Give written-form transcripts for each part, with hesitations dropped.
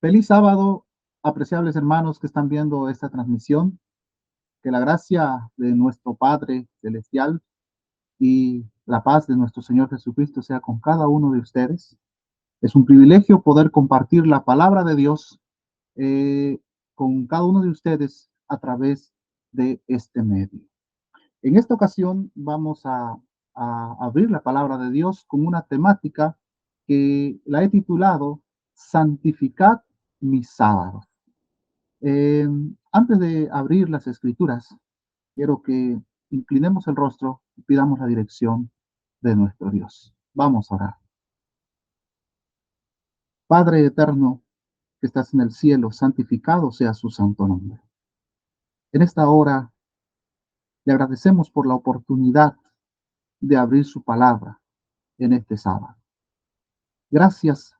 Feliz sábado, apreciables hermanos que están viendo esta transmisión. Que la gracia de nuestro Padre Celestial y la paz de nuestro Señor Jesucristo sea con cada uno de ustedes. Es un privilegio poder compartir la palabra de Dios eh, con cada uno de ustedes a través de este medio. En esta ocasión vamos a abrir la palabra de Dios con una temática que la he titulado Santificad mis sábados. Eh, Antes de abrir las escrituras, quiero que inclinemos el rostro y pidamos la dirección de nuestro Dios. Vamos a orar. Padre eterno, que estás en el cielo, santificado sea su santo nombre. En esta hora le agradecemos por la oportunidad de abrir su palabra en este sábado. Gracias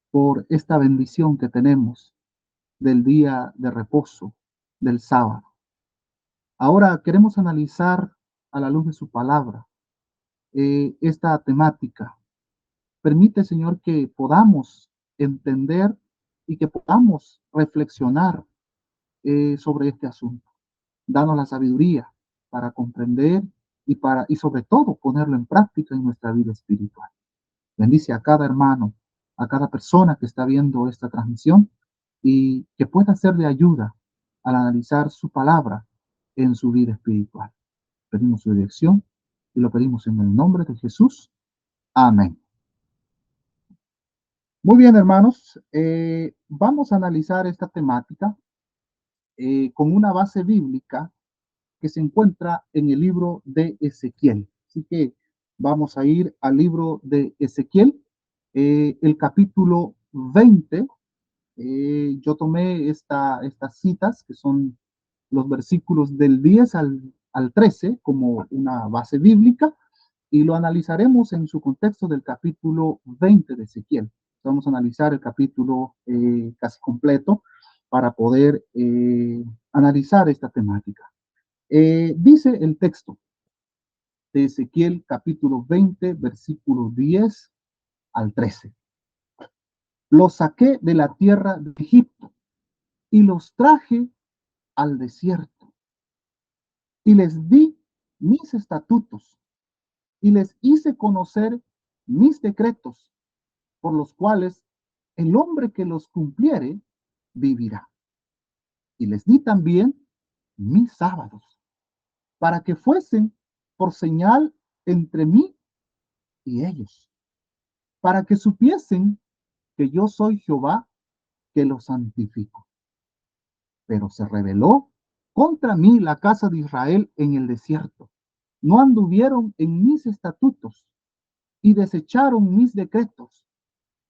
por esta bendición que tenemos del día de reposo, del sábado. Ahora queremos analizar a la luz de su palabra esta temática. Permite, Señor, que podamos entender y que podamos reflexionar sobre este asunto. Danos la sabiduría para comprender y sobre todo ponerlo en práctica en nuestra vida espiritual. Bendice a cada hermano, a cada persona que está viendo esta transmisión y que pueda ser de ayuda al analizar su palabra en su vida espiritual. Pedimos su dirección y lo pedimos en el nombre de Jesús. Amén. Muy bien, hermanos, vamos a analizar esta temática con una base bíblica que se encuentra en el libro de Ezequiel. Así que vamos a ir al libro de Ezequiel, el capítulo 20. Yo tomé estas citas, que son los versículos del 10 al 13, como una base bíblica, y lo analizaremos en su contexto del capítulo 20 de Ezequiel. Vamos a analizar el capítulo casi completo para poder analizar esta temática. Dice el texto de Ezequiel capítulo 20, versículo 10 al 13. Los saqué de la tierra de Egipto y los traje al desierto y les di mis estatutos y les hice conocer mis decretos, por los cuales el hombre que los cumpliere vivirá. Y les di también mis sábados, para que fuesen por señal entre mí y ellos, para que supiesen que yo soy Jehová que los santifico. Pero se rebeló contra mí la casa de Israel en el desierto. No anduvieron en mis estatutos y desecharon mis decretos,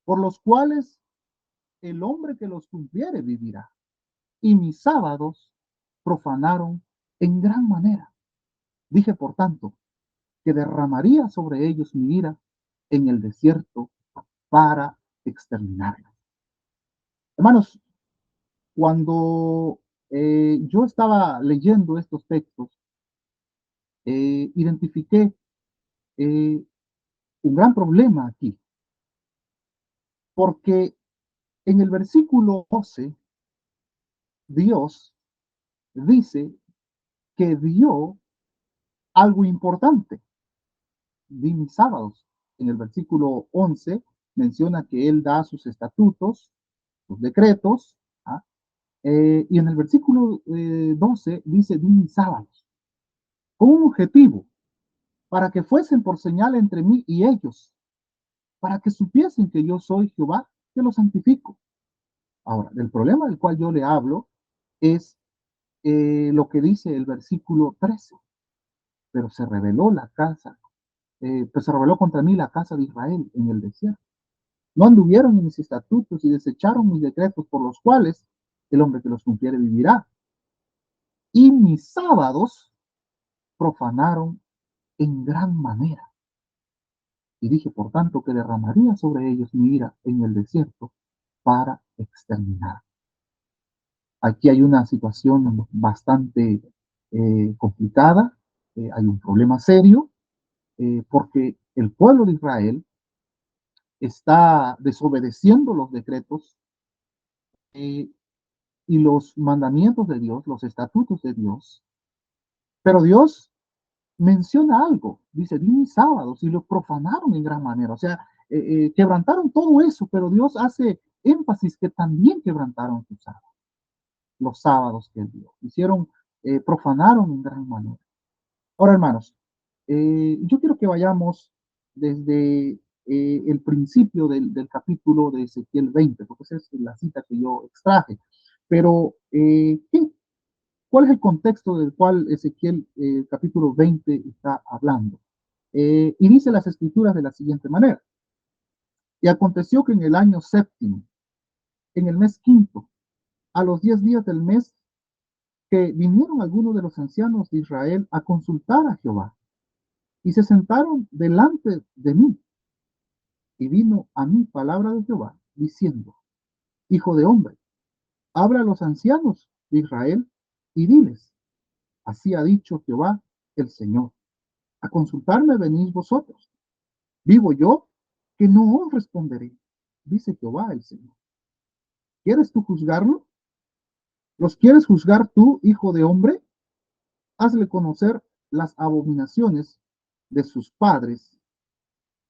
por los cuales el hombre que los cumpliere vivirá. Y mis sábados profanaron en gran manera. Dije, por tanto, que derramaría sobre ellos mi ira en el desierto para exterminarlos. Hermanos, cuando yo estaba leyendo estos textos, identifiqué un gran problema aquí, porque en el versículo 12, Dios dice que dio algo importante, di mis sábados. En el versículo 11 menciona que Él da sus estatutos, sus decretos, ¿ah? Y en el versículo 12 dice, di mis sábados, con un objetivo, para que fuesen por señal entre mí y ellos, para que supiesen que yo soy Jehová, que los santifico. Ahora, del problema del cual yo le hablo es lo que dice el versículo 13. Pero se rebeló la casa, pues se rebeló contra mí la casa de Israel en el desierto. No anduvieron en mis estatutos y desecharon mis decretos, por los cuales el hombre que los cumpliere vivirá. Y mis sábados profanaron en gran manera. Y dije, por tanto, que derramaría sobre ellos mi ira en el desierto para exterminar. Aquí hay una situación bastante complicada, hay un problema serio, porque el pueblo de Israel está desobedeciendo los decretos eh, y los mandamientos de Dios, los estatutos de Dios, pero Dios menciona algo, dice, di mis sábados y lo profanaron en gran manera, o sea, quebrantaron todo eso, pero Dios hace énfasis que también quebrantaron sus sábados, los sábados que él dio, hicieron, profanaron en gran manera. Ahora, hermanos, yo quiero que vayamos desde el principio del capítulo de Ezequiel 20, porque esa es la cita que yo extraje. Pero, ¿cuál es el contexto del cual Ezequiel capítulo 20 está hablando? Y dice las escrituras de la siguiente manera. Y aconteció que en el año séptimo, en el mes quinto, a los 10 días del mes, que vinieron algunos de los ancianos de Israel a consultar a Jehová y se sentaron delante de mí. Y vino a mí palabra de Jehová, diciendo, Hijo de hombre, habla a los ancianos de Israel y diles, así ha dicho Jehová el Señor, a consultarme venís vosotros. Vivo yo, que no os responderé, dice Jehová el Señor. ¿Quieres tú juzgarlo? ¿Los quieres juzgar tú, hijo de hombre? Hazle conocer las abominaciones de sus padres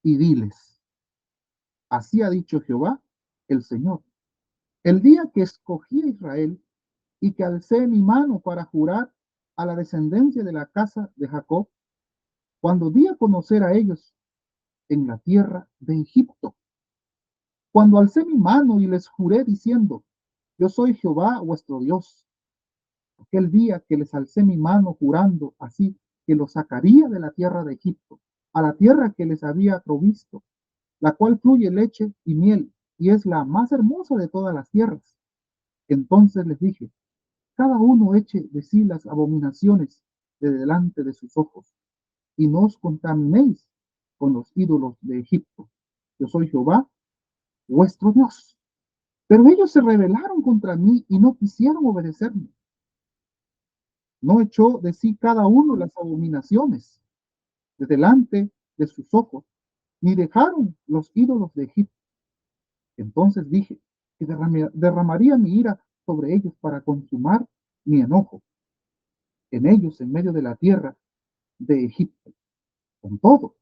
y diles, así ha dicho Jehová el Señor. El día que escogí a Israel y que alcé mi mano para jurar a la descendencia de la casa de Jacob, cuando di a conocer a ellos en la tierra de Egipto, cuando alcé mi mano y les juré diciendo, yo soy Jehová vuestro Dios, aquel día que les alcé mi mano jurando así, que los sacaría de la tierra de Egipto, a la tierra que les había provisto, la cual fluye leche y miel, y es la más hermosa de todas las tierras. Entonces les dije, cada uno eche de sí las abominaciones de delante de sus ojos, y no os contaminéis con los ídolos de Egipto. Yo soy Jehová, vuestro Dios. Pero ellos se rebelaron contra mí y no quisieron obedecerme. No echó de sí cada uno las abominaciones de delante de sus ojos, ni dejaron los ídolos de Egipto. Entonces dije que derramaría mi ira sobre ellos para consumar mi enojo en ellos en medio de la tierra de Egipto. Con todo,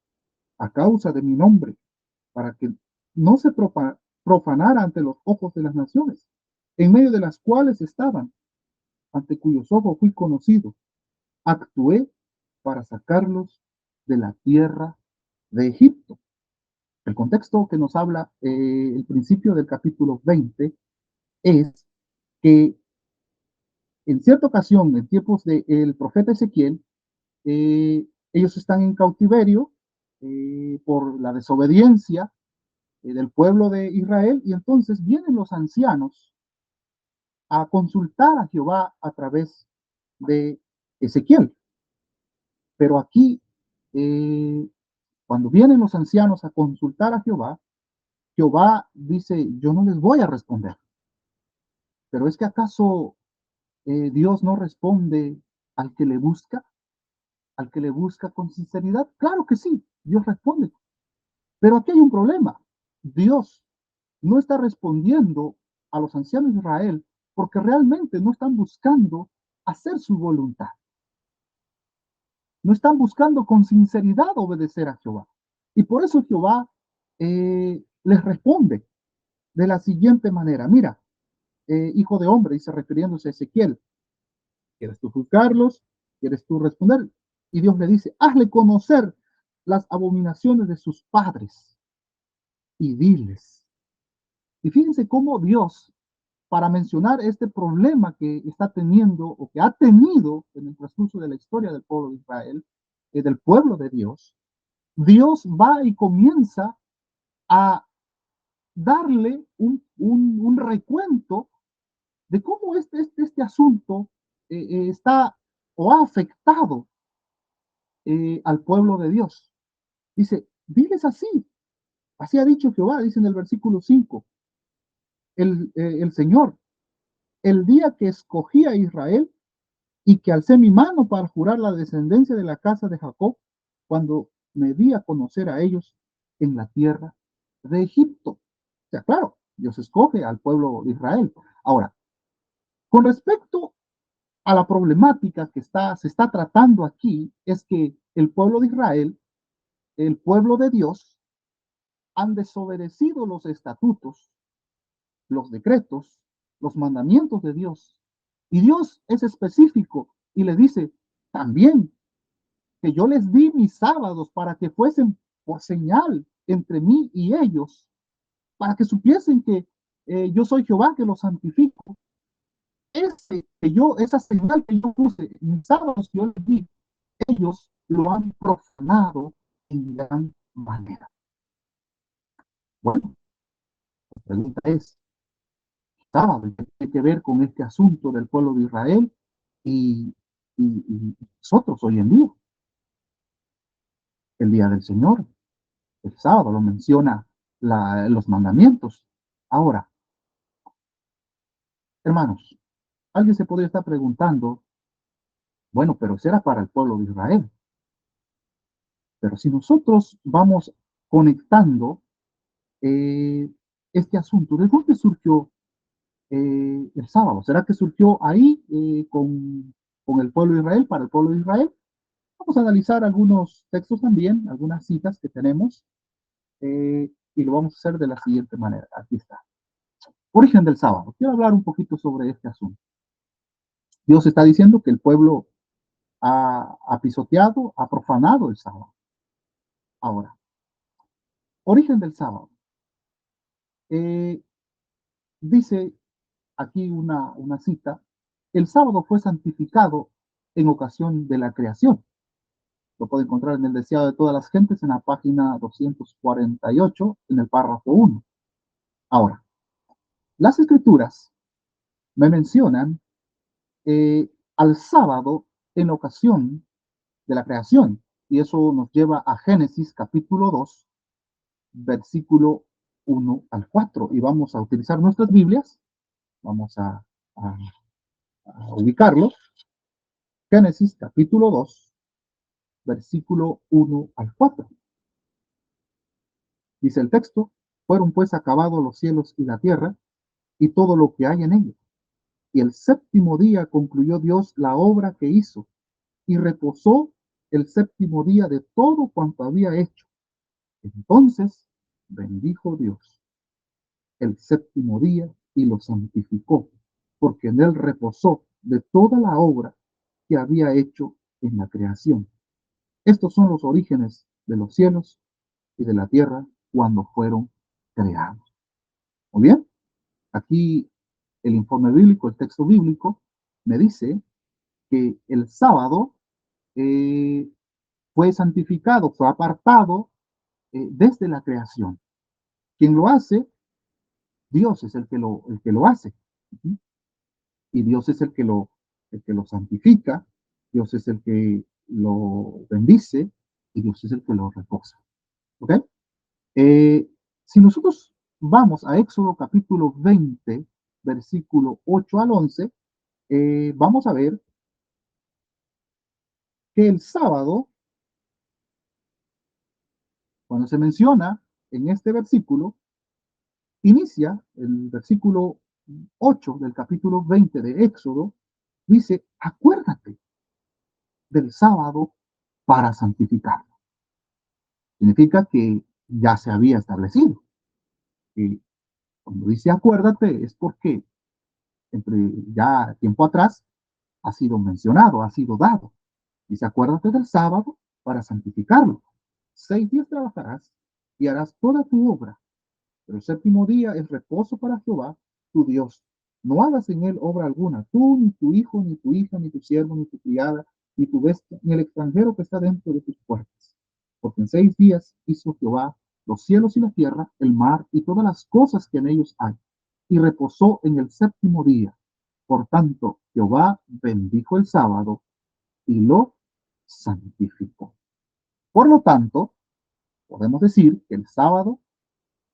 a causa de mi nombre, para que no se profanara ante los ojos de las naciones, en medio de las cuales estaban, ante cuyos ojos fui conocido, actué para sacarlos de la tierra de Egipto. El contexto que nos habla el principio del capítulo 20 es que en cierta ocasión, en tiempos del profeta Ezequiel, ellos están en cautiverio por la desobediencia del pueblo de Israel, y entonces vienen los ancianos a consultar a Jehová a través de Ezequiel. Pero aquí, eh, cuando vienen los ancianos a consultar a Jehová, Jehová dice, yo no les voy a responder. Pero es que acaso Dios no responde al que le busca, al que le busca con sinceridad. Claro que sí, Dios responde. Pero aquí hay un problema. Dios no está respondiendo a los ancianos de Israel porque realmente no están buscando hacer su voluntad. No están buscando con sinceridad obedecer a Jehová. Y por eso Jehová les responde de la siguiente manera. Mira, hijo de hombre, dice refiriéndose a Ezequiel, ¿quieres tú juzgarlos? ¿Quieres tú responder? Y Dios le dice, hazle conocer las abominaciones de sus padres y diles. Y fíjense cómo Dios, para mencionar este problema que está teniendo o que ha tenido en el transcurso de la historia del pueblo de Israel, del pueblo de Dios, Dios va y comienza a darle un recuento de cómo este asunto está o ha afectado al pueblo de Dios. Dice, diles así, así ha dicho Jehová, dice en el versículo 5, el Señor, el día que escogí a Israel y que alcé mi mano para jurar la descendencia de la casa de Jacob, cuando me di a conocer a ellos en la tierra de Egipto. O sea, claro, Dios escoge al pueblo de Israel, Ahora, con respecto a la problemática que se está tratando aquí, es que el pueblo de Israel, el pueblo de Dios, han desobedecido los estatutos, los decretos, los mandamientos de Dios. Y Dios es específico y le dice también que yo les di mis sábados para que fuesen por señal entre mí y ellos, para que supiesen que yo soy Jehová que los santifico. Esa señal que yo puse, mis sábados que yo les di, ellos lo han profanado en gran manera. Bueno, la pregunta es, sábado tiene que ver con este asunto del pueblo de Israel y, y nosotros hoy en día, el día del Señor, el sábado lo menciona los mandamientos. Ahora, hermanos, alguien se podría estar preguntando, bueno, pero será para el pueblo de Israel. Pero si nosotros vamos conectando este asunto, ¿de dónde surgió el sábado? ¿Será que surgió ahí con el pueblo de Israel, para el pueblo de Israel? Vamos a analizar algunos textos también, algunas citas que tenemos, y lo vamos a hacer de la siguiente manera. Aquí está. Origen del sábado. Quiero hablar un poquito sobre este asunto. Dios está diciendo que el pueblo ha pisoteado, ha profanado el sábado. Ahora, origen del sábado. Eh, dice aquí una cita, el sábado fue santificado en ocasión de la creación. Lo puede encontrar en el deseado de todas las gentes en la página 248, en el párrafo 1. Ahora, las escrituras me mencionan al sábado en ocasión de la creación, y eso nos lleva a Génesis capítulo 2, versículo 1 al 4, y vamos a utilizar nuestras Biblias, vamos a ubicarlo. Génesis capítulo 2, versículo 1 al 4. Dice el texto, fueron pues acabados los cielos y la tierra y todo lo que hay en ellos. Y el séptimo día concluyó Dios la obra que hizo y reposó el séptimo día de todo cuanto había hecho. Entonces bendijo Dios el séptimo día y lo santificó, porque en él reposó de toda la obra que había hecho en la creación. Estos son los orígenes de los cielos y de la tierra cuando fueron creados. Muy bien, aquí el informe bíblico, el texto bíblico, me dice que el sábado eh, fue santificado, fue apartado desde la creación. Quien lo hace, Dios es el que lo hace. Y Dios es el que lo santifica, Dios es el que lo bendice y Dios es el que lo reposa. ¿Ok? Si nosotros vamos a Éxodo capítulo 20, versículo 8 al 11, vamos a ver que el sábado, cuando se menciona en este versículo, inicia el versículo 8 del capítulo 20 de Éxodo, dice, acuérdate del sábado para santificarlo. Significa que ya se había establecido. Y cuando dice acuérdate es porque entre ya tiempo atrás ha sido mencionado, ha sido dado. Dice acuérdate del sábado para santificarlo. 6 días trabajarás y harás toda tu obra, pero el séptimo día es reposo para Jehová, tu Dios. No hagas en él obra alguna, tú, ni tu hijo, ni tu hija, ni tu siervo, ni tu criada, ni tu bestia, ni el extranjero que está dentro de tus puertas. Porque en 6 días hizo Jehová los cielos y la tierra, el mar y todas las cosas que en ellos hay, y reposó en el séptimo día. Por tanto, Jehová bendijo el sábado y lo santificó. Por lo tanto, podemos decir que el sábado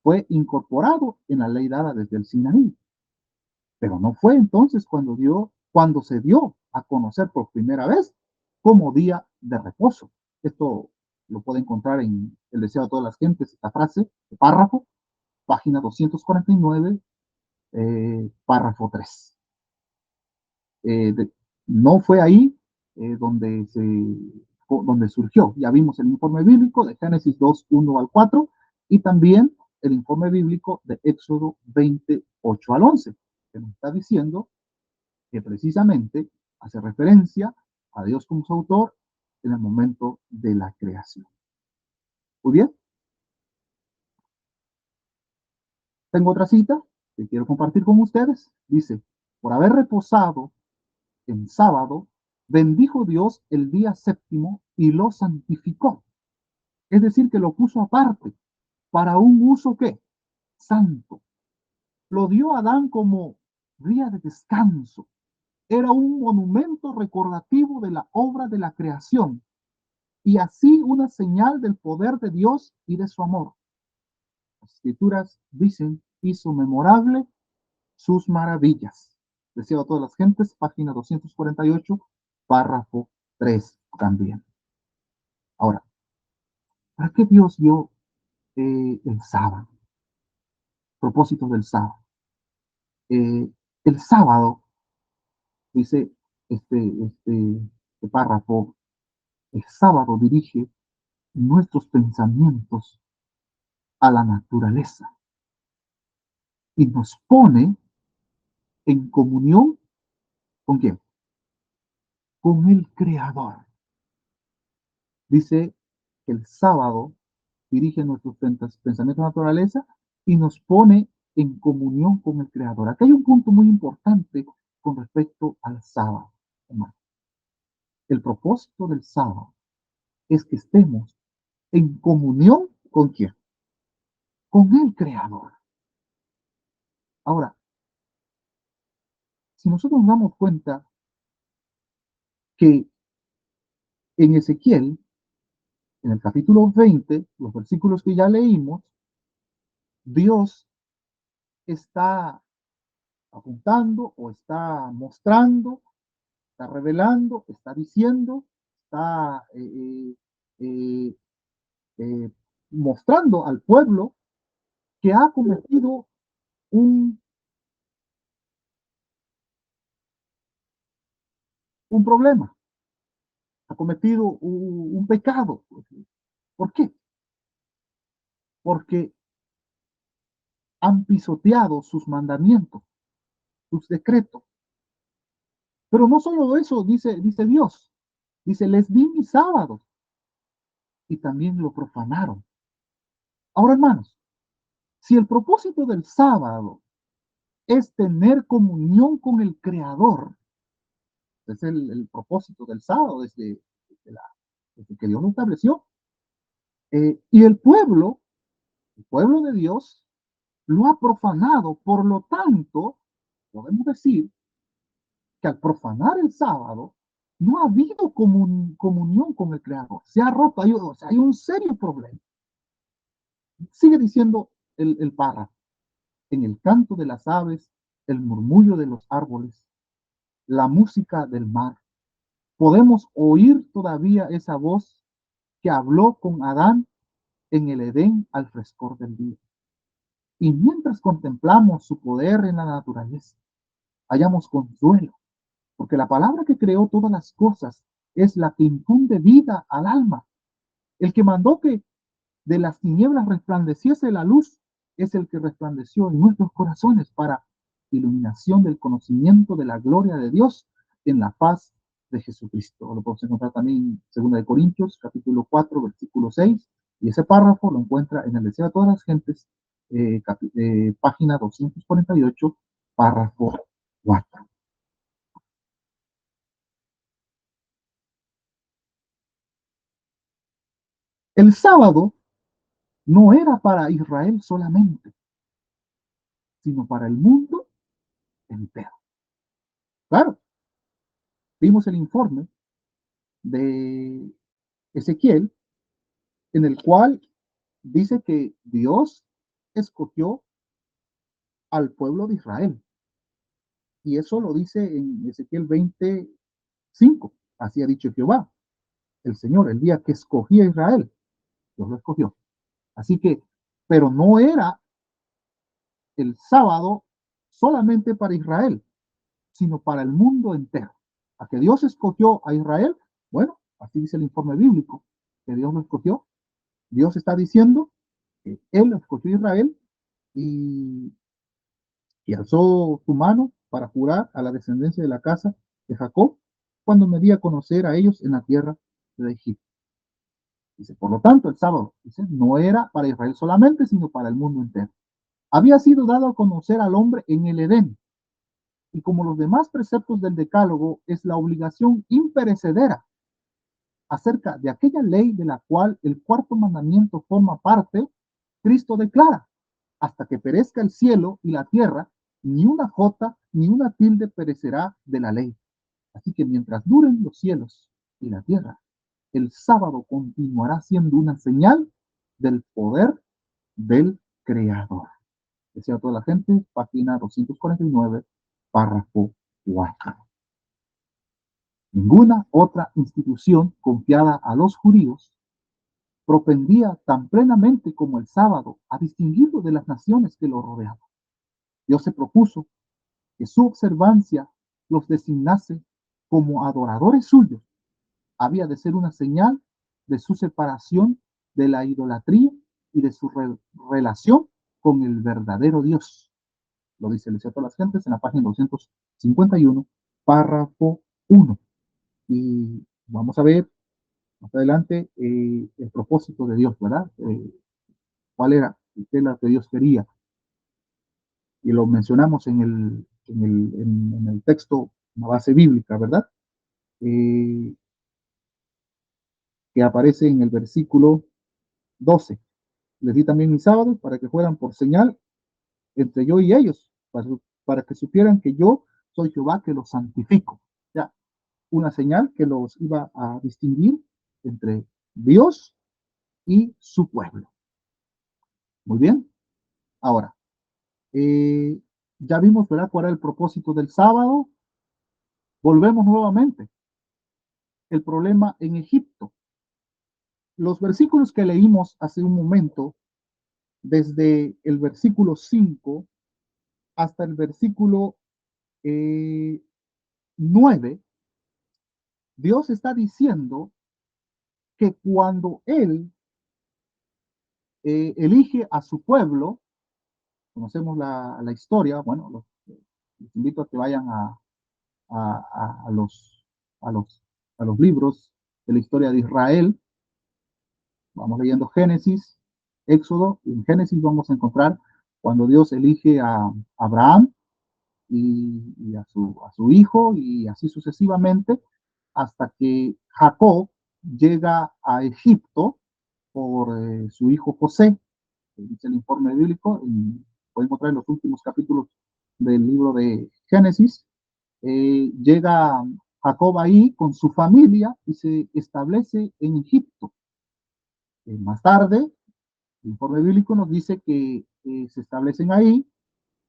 fue incorporado en la ley dada desde el Sinaí. Pero no fue entonces cuando se dio a conocer por primera vez como día de reposo. Esto lo puede encontrar en El deseo de todas las gentes, esta frase, el párrafo, página 249, párrafo 3. No fue ahí donde surgió. Ya vimos el informe bíblico de Génesis 2, 1 al 4 y también el informe bíblico de Éxodo 28 al 11, que nos está diciendo que precisamente hace referencia a Dios como su autor en el momento de la creación. Muy bien. Tengo otra cita que quiero compartir con ustedes. Dice, por haber reposado en sábado, bendijo Dios el día séptimo y lo santificó. Es decir, que lo puso aparte para un uso que santo. Lo dio a Adán como día de descanso. Era un monumento recordativo de la obra de la creación y así una señal del poder de Dios y de su amor. Las escrituras dicen, hizo memorable sus maravillas. Deseo a todas las gentes, página 248, párrafo 3 también. Ahora, ¿para qué Dios dio el sábado? Propósito del sábado. El sábado, dice este párrafo, el sábado dirige nuestros pensamientos a la naturaleza y nos pone en comunión con quién? Con el Creador. Dice que el sábado dirige nuestros pensamientos a la naturaleza y nos pone en comunión con el Creador. Aquí hay un punto muy importante con respecto al sábado, hermano. El propósito del sábado es que estemos en comunión con quién? Con el Creador. Ahora, si nosotros nos damos cuenta que en Ezequiel, en el capítulo 20, los versículos que ya leímos, Dios está apuntando o está mostrando, está revelando, está diciendo, está eh, eh, mostrando al pueblo que ha cometido un, un problema, ha cometido un pecado. ¿Por qué? Porque han pisoteado sus mandamientos, sus decretos. Pero no solo eso, dice Dios, dice, les di mis sábados y también lo profanaron. Ahora, hermanos, si el propósito del sábado es tener comunión con el Creador, es el propósito del sábado desde que Dios lo estableció, y el pueblo de Dios, lo ha profanado. Por lo tanto, podemos decir que al profanar el sábado, no ha habido comunión con el Creador. Se ha roto, o sea, hay un serio problema. Sigue diciendo el párrafo. En el canto de las aves, el murmullo de los árboles, la música del mar, podemos oír todavía esa voz que habló con Adán en el Edén al frescor del día. Y mientras contemplamos su poder en la naturaleza, hallamos consuelo, porque la palabra que creó todas las cosas es la que infunde vida al alma. El que mandó que de las tinieblas resplandeciese la luz es el que resplandeció en nuestros corazones para iluminación del conocimiento de la gloria de Dios en la paz de Jesucristo. Lo podemos encontrar también en 2 Corintios, capítulo 4, versículo 6, y ese párrafo lo encuentra en el deseo de todas las gentes, página 248, párrafo 4. El sábado no era para Israel solamente, sino para el mundo entero. Claro, vimos el informe de Ezequiel, en el cual dice que Dios escogió al pueblo de Israel. Y eso lo dice en Ezequiel 25. Así ha dicho Jehová, el Señor, el día que escogí a Israel, Dios lo escogió. Así que, pero no era el sábado solamente para Israel, sino para el mundo entero. ¿A que Dios escogió a Israel? Bueno, así dice el informe bíblico, que Dios lo escogió. Dios está diciendo que Él escogió a Israel y, y alzó su mano para jurar a la descendencia de la casa de Jacob cuando me di a conocer a ellos en la tierra de Egipto. Dice, por lo tanto, el sábado, dice, no era para Israel solamente, sino para el mundo entero. Había sido dado a conocer al hombre en el Edén, y como los demás preceptos del Decálogo, es la obligación imperecedera acerca de aquella ley de la cual el cuarto mandamiento forma parte. Cristo declara, hasta que perezca el cielo y la tierra, ni una jota ni una tilde perecerá de la ley. Así que mientras duren los cielos y la tierra, el sábado continuará siendo una señal del poder del Creador. Decía toda la gente, página 249, párrafo 4. Ninguna otra institución confiada a los judíos propendía tan plenamente como el sábado a distinguirlo de las naciones que lo rodeaban. Dios se propuso que su observancia los designase como adoradores suyos. Había de ser una señal de su separación de la idolatría y de su relación con el verdadero Dios. Lo dice el Liceo de las Gentes en la página 251, párrafo 1. Y vamos a ver más adelante el propósito de Dios, ¿verdad? ¿Cuál era? ¿Qué es lo que Dios quería? Y lo mencionamos en el texto, una base bíblica, ¿verdad? Eh, que aparece en el versículo 12. Les di también mis sábados para que fueran por señal entre yo y ellos, para que supieran que yo soy Jehová que los santifico. Ya, una señal que los iba a distinguir entre Dios y su pueblo. Muy bien. Ahora, eh, ya vimos, ¿verdad?, cuál era el propósito del sábado. Volvemos nuevamente. El problema en Egipto. Los versículos que leímos hace un momento, desde el versículo 5 hasta el versículo 9, Dios está diciendo que cuando Él elige a su pueblo, conocemos la historia, bueno, los invito a que vayan a los, a, los, a los libros de la historia de Israel. Vamos leyendo Génesis, Éxodo, y en Génesis vamos a encontrar cuando Dios elige a Abraham y a su hijo, y así sucesivamente, hasta que Jacob llega a Egipto por su hijo José. Dice el informe bíblico, y pueden encontrar en los últimos capítulos del libro de Génesis. Llega Jacob ahí con su familia y se establece en Egipto. Más tarde, el informe bíblico nos dice que se establecen ahí,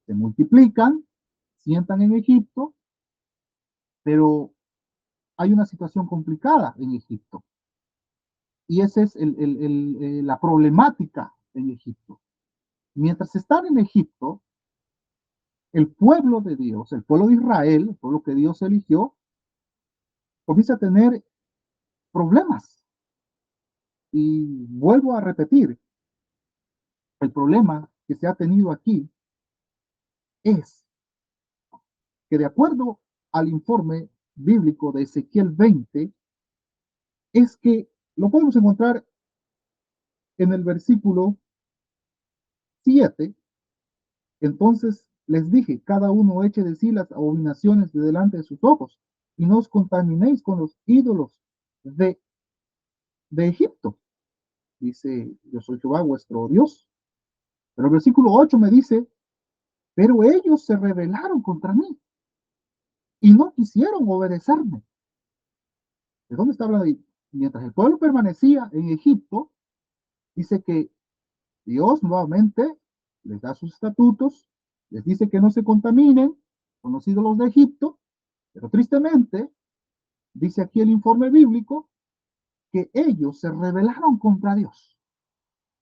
se multiplican, sientan en Egipto, pero hay una situación complicada en Egipto. Y esa es la problemática en Egipto. Mientras están en Egipto, el pueblo de Dios, el pueblo de Israel, el pueblo que Dios eligió, comienza a tener problemas. Y vuelvo a repetir, el problema que se ha tenido aquí es que de acuerdo al informe bíblico de Ezequiel 20, es que lo podemos encontrar en el versículo 7. Entonces les dije, cada uno eche de sí las abominaciones de delante de sus ojos, y no os contaminéis con los ídolos de, de Egipto. Dice, yo soy Jehová vuestro Dios. Pero el versículo 8 me dice, pero ellos se rebelaron contra mí y no quisieron obedecerme. ¿De dónde está hablando ahí? Mientras el pueblo permanecía en Egipto, dice que Dios nuevamente les da sus estatutos, les dice que no se contaminen con los ídolos de Egipto, pero tristemente, dice aquí el informe bíblico, que ellos se rebelaron contra Dios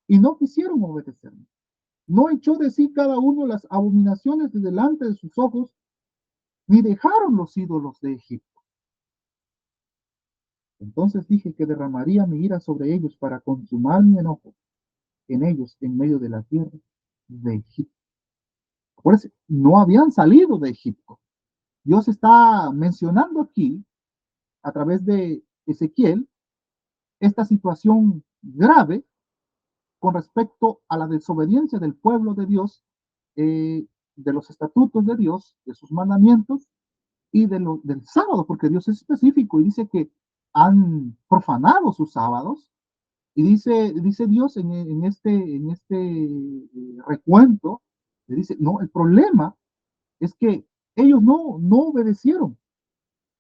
y no quisieron obedecerme. no echó de sí cada uno las abominaciones de delante de sus ojos, ni dejaron los ídolos de Egipto. Entonces dije que derramaría mi ira sobre ellos para consumar mi enojo en ellos en medio de la tierra de Egipto. Por eso no habían salido de Egipto. Dios está mencionando aquí, a través de Ezequiel, esta situación grave con respecto a la desobediencia del pueblo de Dios, de los estatutos de Dios, de sus mandamientos y del sábado, porque Dios es específico y dice que han profanado sus sábados. Y dice Dios en este recuento, le dice, no, el problema es que ellos no obedecieron,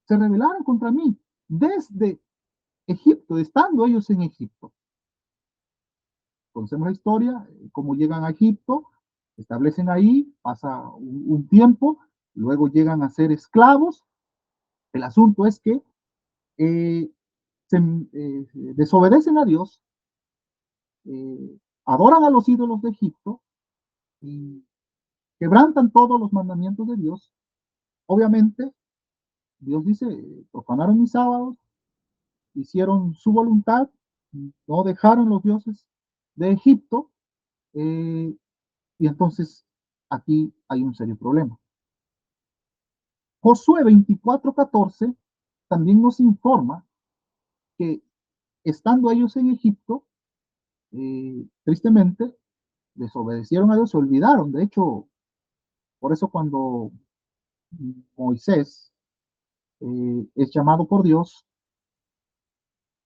se rebelaron contra mí desde Egipto, estando ellos en Egipto. Conocemos la historia, cómo llegan a Egipto, se establecen ahí, pasa un tiempo, luego llegan a ser esclavos. El asunto es que eh, desobedecen a Dios, adoran a los ídolos de Egipto y quebrantan todos los mandamientos de Dios. Obviamente, Dios dice, profanaron mis sábados, hicieron su voluntad, no dejaron los dioses de Egipto, eh, y entonces aquí hay un serio problema. Josué 24:14 también nos informa que estando ellos en Egipto, tristemente, desobedecieron a Dios, se olvidaron. De hecho, por eso cuando Moisés es llamado por Dios,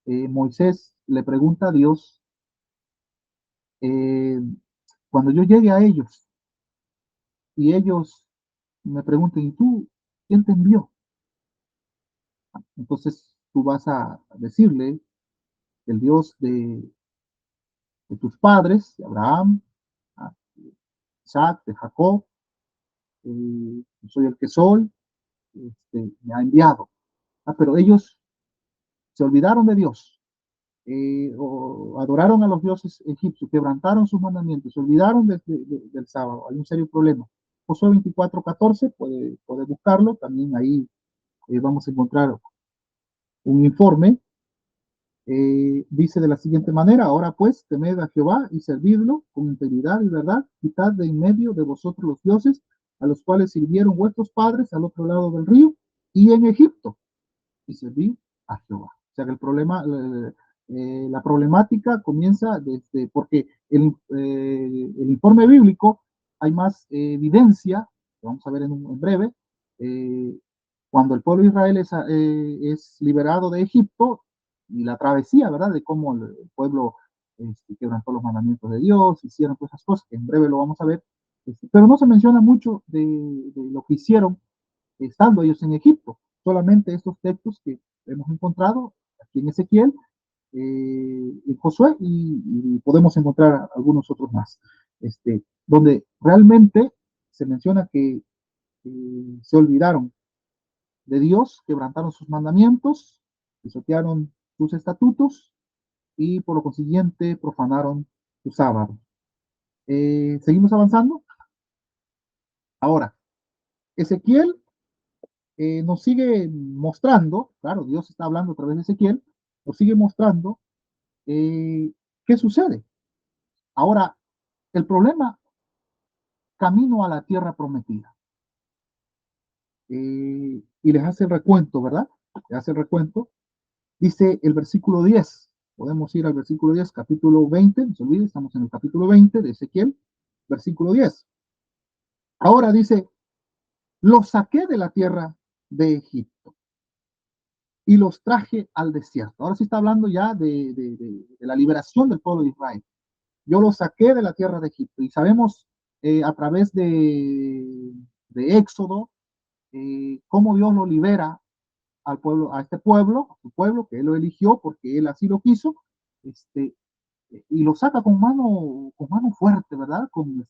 Moisés le pregunta a Dios, eh, cuando yo llegue a ellos y ellos me pregunten, ¿y tú quién te envió? Entonces tú vas a decirle, el Dios de tus padres, de Abraham, de Isaac, de Jacob, soy el que soy, me ha enviado. Pero ellos se olvidaron de Dios, o adoraron a los dioses egipcios, quebrantaron sus mandamientos, se olvidaron del sábado. Hay un serio problema. Josué 24:14, puede buscarlo, también ahí vamos a encontrar un informe. Dice de la siguiente manera: ahora pues, temed a Jehová y servidlo con integridad y verdad, quitad de en medio de vosotros los dioses a los cuales sirvieron vuestros padres al otro lado del río y en Egipto, y serví a Jehová. O sea que el problema, la problemática comienza desde, porque el informe bíblico hay más evidencia, que vamos a ver en breve, eh, cuando el pueblo de Israel es liberado de Egipto y la travesía, ¿verdad? De cómo el pueblo quebrantó los mandamientos de Dios, hicieron todas esas cosas, que en breve lo vamos a ver, pero no se menciona mucho de lo que hicieron estando ellos en Egipto. Solamente estos textos que hemos encontrado aquí en Ezequiel, en Josué, y podemos encontrar algunos otros más, donde realmente se menciona que se olvidaron de Dios, quebrantaron sus mandamientos, pisotearon sus estatutos y por lo consiguiente profanaron su sábado. Seguimos avanzando. Ahora, Ezequiel nos sigue mostrando, claro, Dios está hablando a través de Ezequiel, nos sigue mostrando qué sucede. Ahora, el problema, camino a la tierra prometida. Y les hace el recuento, ¿verdad? Les hace el recuento. Dice el versículo 10. Podemos ir al versículo 10, capítulo 20. No se olviden, estamos en el capítulo 20 de Ezequiel, versículo 10. Ahora dice, los saqué de la tierra de Egipto y los traje al desierto. Ahora sí está hablando ya de la liberación del pueblo de Israel. Yo los saqué de la tierra de Egipto y sabemos a través de Éxodo cómo Dios lo libera al pueblo, a este pueblo, a su pueblo, que él lo eligió porque él así lo quiso, este, y lo saca con mano fuerte, ¿verdad? Con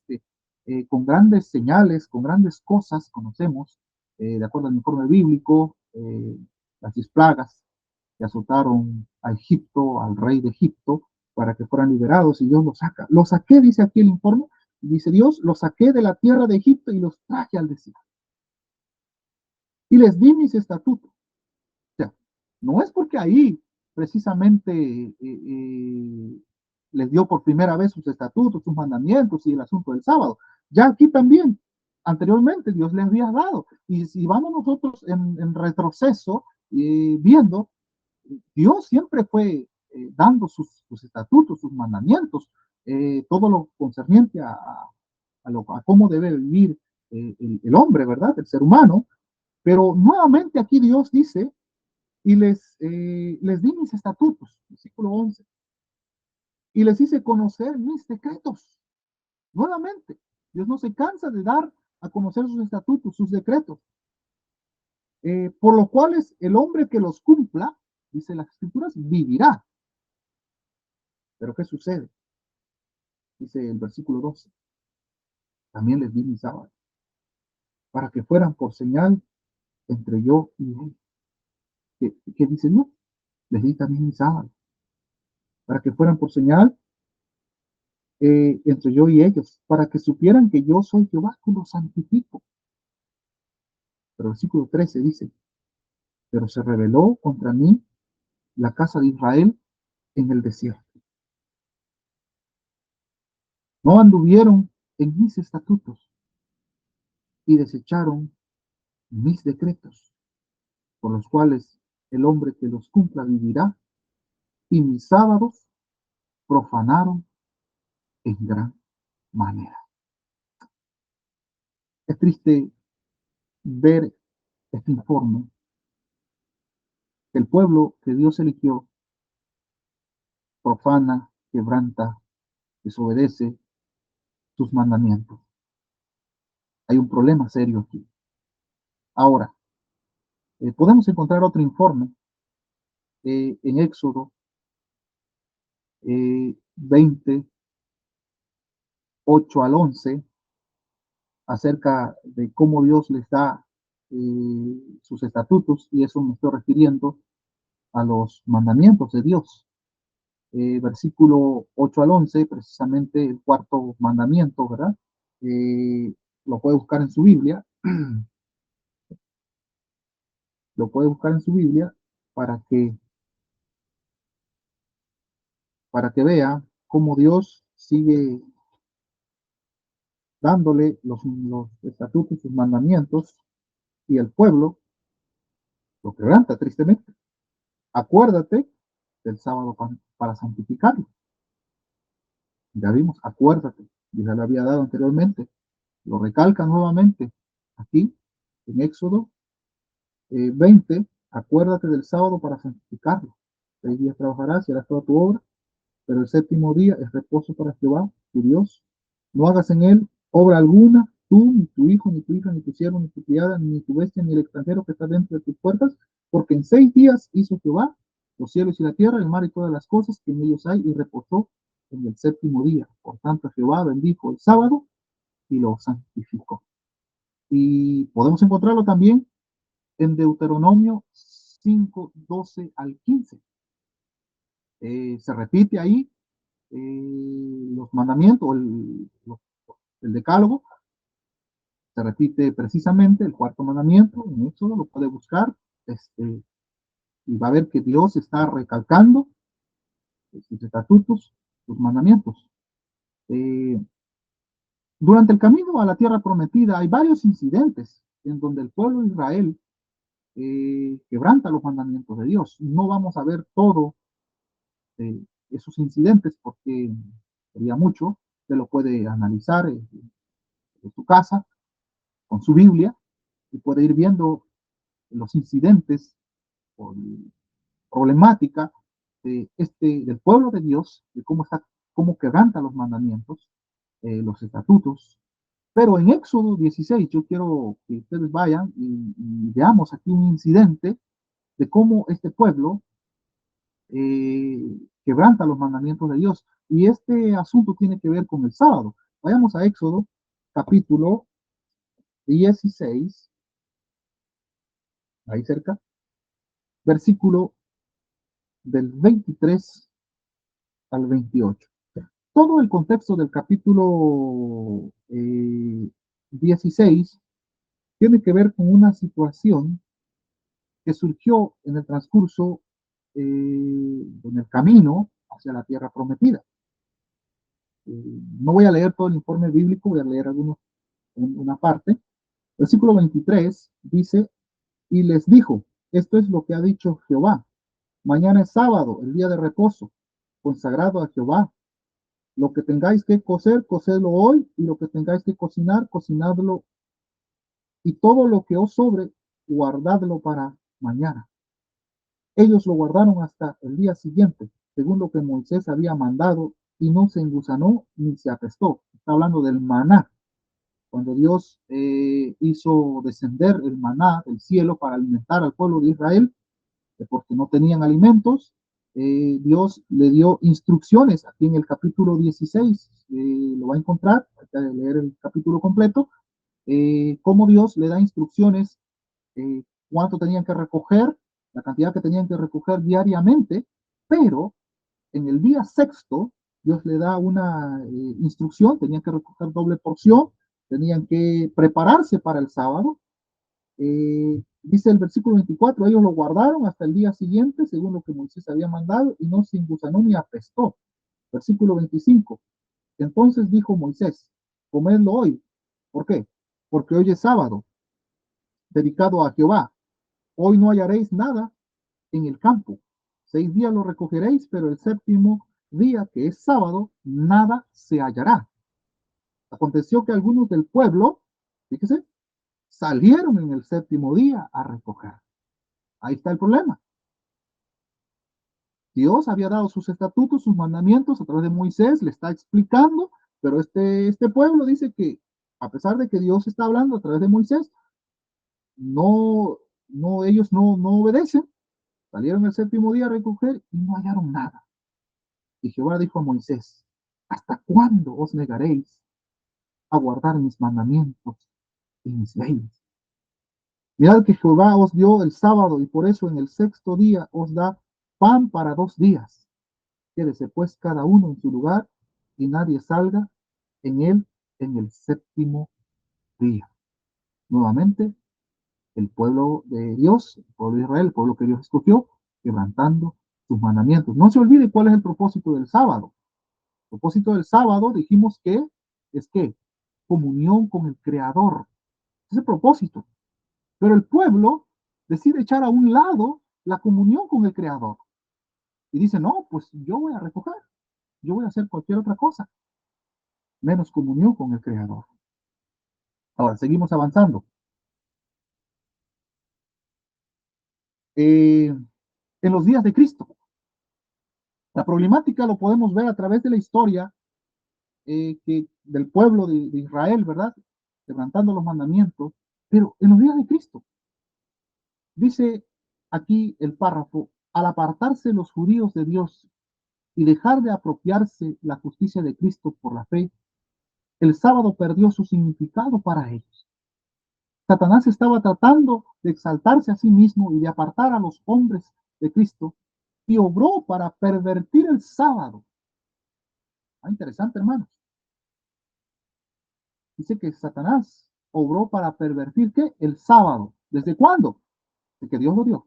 grandes señales, con grandes cosas, conocemos, de acuerdo al informe bíblico, las 10 plagas que azotaron a Egipto, al rey de Egipto, para que fueran liberados, y Dios lo saca. Lo saqué, dice aquí el informe, Dice Dios, los saqué de la tierra de Egipto y los traje al desierto. Y les di mis estatutos. O sea, no es porque ahí precisamente les dio por primera vez sus estatutos, sus mandamientos y el asunto del sábado. Ya aquí también, anteriormente Dios les había dado. Y si vamos nosotros en retroceso, viendo, Dios siempre fue dando sus estatutos, sus mandamientos, todo lo concerniente a cómo debe vivir el hombre, ¿verdad? El ser humano. Pero nuevamente aquí Dios dice, y les di mis estatutos, versículo 11, y les hice conocer mis decretos. Nuevamente, Dios no se cansa de dar a conocer sus estatutos, sus decretos, por los cuales el hombre que los cumpla, dice las escrituras, vivirá. Pero ¿qué sucede? Dice el versículo 12, también les di mi sábado, para que fueran por señal entre yo y él. ¿Qué dice Dios? Les di también mi sábado, para que fueran por señal entre yo y ellos, para que supieran que yo soy Jehová, que los santifico. Pero el versículo 13 dice, pero se rebeló contra mí la casa de Israel en el desierto. No anduvieron en mis estatutos y desecharon mis decretos, por los cuales el hombre que los cumpla vivirá, y mis sábados profanaron en gran manera. Es triste ver este informe. El pueblo que Dios eligió profana, quebranta, desobedece sus mandamientos. Hay un problema serio aquí. Ahora, podemos encontrar otro informe en Éxodo 20, 8 al 11, acerca de cómo Dios les da sus estatutos, y eso me estoy refiriendo a los mandamientos de Dios. Versículo 8 al 11, precisamente el cuarto mandamiento, ¿verdad? Lo puede buscar en su Biblia, lo puede buscar en su Biblia para que, para que vea cómo Dios sigue dándole los estatutos, sus mandamientos, y el pueblo lo quebranta tristemente. Acuérdate del sábado para santificarlo. Ya vimos, acuérdate, ya le había dado anteriormente, lo recalca nuevamente aquí en Éxodo 20, acuérdate del sábado para santificarlo. 6 días trabajarás y harás toda tu obra, pero el séptimo día es reposo para Jehová, tu Dios. No hagas en él obra alguna, tú, ni tu hijo, ni tu hija, ni tu siervo, ni tu criada, ni tu bestia, ni el extranjero que está dentro de tus puertas, porque en 6 días hizo Jehová los cielos y la tierra, el mar y todas las cosas que en ellos hay, y reposó en el séptimo día. Por tanto, Jehová bendijo el sábado y lo santificó. Y podemos encontrarlo también en Deuteronomio 5, 12 al 15. Se repite ahí los mandamientos, el decálogo, se repite precisamente el cuarto mandamiento, en Éxodo lo puede buscar, y va a ver que Dios está recalcando sus estatutos, sus mandamientos. Eh, durante el camino a la tierra prometida hay varios incidentes en donde el pueblo de Israel quebranta los mandamientos de Dios. No vamos a ver todo esos incidentes porque sería mucho, se lo puede analizar en su casa, con su Biblia, y puede ir viendo los incidentes o problemática del pueblo de Dios, de cómo quebranta los mandamientos, los estatutos. Pero en Éxodo 16, yo quiero que ustedes vayan y veamos aquí un incidente de cómo este pueblo quebranta los mandamientos de Dios. Y este asunto tiene que ver con el sábado. Vayamos a Éxodo capítulo 16, ahí cerca, versículo del 23 al 28. Todo el contexto del capítulo 16 tiene que ver con una situación que surgió en el transcurso, en el camino hacia la tierra prometida. No voy a leer todo el informe bíblico, voy a leer una parte. Versículo 23 dice, y les dijo, esto es lo que ha dicho Jehová, mañana es sábado, el día de reposo, consagrado a Jehová. Lo que tengáis que cocer, cocedlo hoy, y lo que tengáis que cocinar, cocinadlo, y todo lo que os sobre, guardadlo para mañana. Ellos lo guardaron hasta el día siguiente, según lo que Moisés había mandado, y no se engusanó ni se apestó. Está hablando del maná, cuando Dios hizo descender el maná del cielo para alimentar al pueblo de Israel, porque no tenían alimentos. Dios le dio instrucciones aquí en el capítulo 16, lo va a encontrar, hay que leer el capítulo completo, cómo Dios le da instrucciones, cuánto tenían que recoger, la cantidad que tenían que recoger diariamente, pero en el día sexto Dios le da una instrucción, tenían que recoger doble porción, tenían que prepararse para el sábado. Dice el versículo 24, ellos lo guardaron hasta el día siguiente, según lo que Moisés había mandado, y no se engusanó ni apestó. Versículo 25, entonces dijo Moisés, comedlo hoy. ¿Por qué? Porque hoy es sábado, dedicado a Jehová. Hoy no hallaréis nada en el campo. 6 días lo recogeréis, pero el séptimo día, que es sábado, nada se hallará. Aconteció que algunos del pueblo, fíjese, salieron en el séptimo día a recoger. Ahí está el problema. Dios había dado sus estatutos, sus mandamientos a través de Moisés, le está explicando, pero este pueblo dice que a pesar de que Dios está hablando a través de Moisés, no, ellos no obedecen. Salieron el séptimo día a recoger y no hallaron nada. Y Jehová dijo a Moisés, ¿hasta cuándo os negaréis a guardar mis mandamientos y mis leyes? Mirad que Jehová os dio el sábado y por eso en el sexto día os da pan para 2 días. Quédese pues cada uno en su lugar y nadie salga en él en el séptimo día. Nuevamente, el pueblo de Dios, el pueblo de Israel, el pueblo que Dios escogió, quebrantando sus mandamientos. No se olvide cuál es el propósito del sábado. El propósito del sábado dijimos que es que comunión con el Creador. Ese es el propósito. Pero el pueblo decide echar a un lado la comunión con el Creador. Y dice, no, pues yo voy a recoger, yo voy a hacer cualquier otra cosa, menos comunión con el Creador. Ahora, seguimos avanzando. En los días de Cristo, la problemática lo podemos ver a través de la historia del pueblo de Israel, ¿verdad? Levantando los mandamientos, pero en los días de Cristo, dice aquí el párrafo, al apartarse los judíos de Dios y dejar de apropiarse la justicia de Cristo por la fe, el sábado perdió su significado para ellos. Satanás estaba tratando de exaltarse a sí mismo y de apartar a los hombres de Cristo y obró para pervertir el sábado. Ah, interesante, hermanos. Dice que Satanás obró para pervertir ¿qué? El sábado. ¿Desde cuándo? De que Dios lo dio.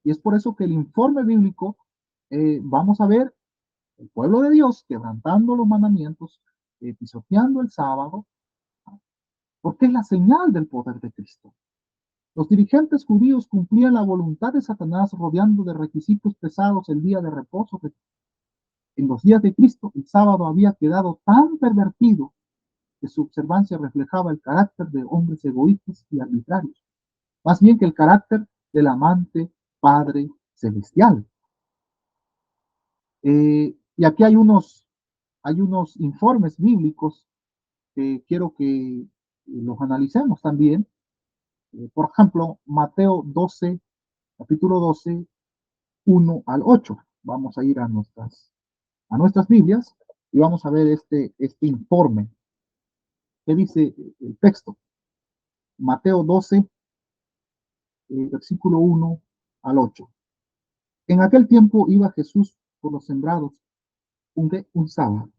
Y es por eso que el informe bíblico, vamos a ver el pueblo de Dios quebrantando los mandamientos, pisoteando el sábado, porque es la señal del poder de Cristo. Los dirigentes judíos cumplían la voluntad de Satanás rodeando de requisitos pesados el día de reposo. En los días de Cristo, el sábado había quedado tan pervertido que su observancia reflejaba el carácter de hombres egoístas y arbitrarios, más bien que el carácter del amante Padre Celestial. Y aquí hay unos informes bíblicos que quiero que los analicemos también. Por ejemplo, Mateo 12, capítulo 12, 1 al 8. Vamos a ir a nuestras Biblias y vamos a ver este informe que dice el texto. Mateo 12, versículo 1 al 8. En aquel tiempo iba Jesús por los sembrados un sábado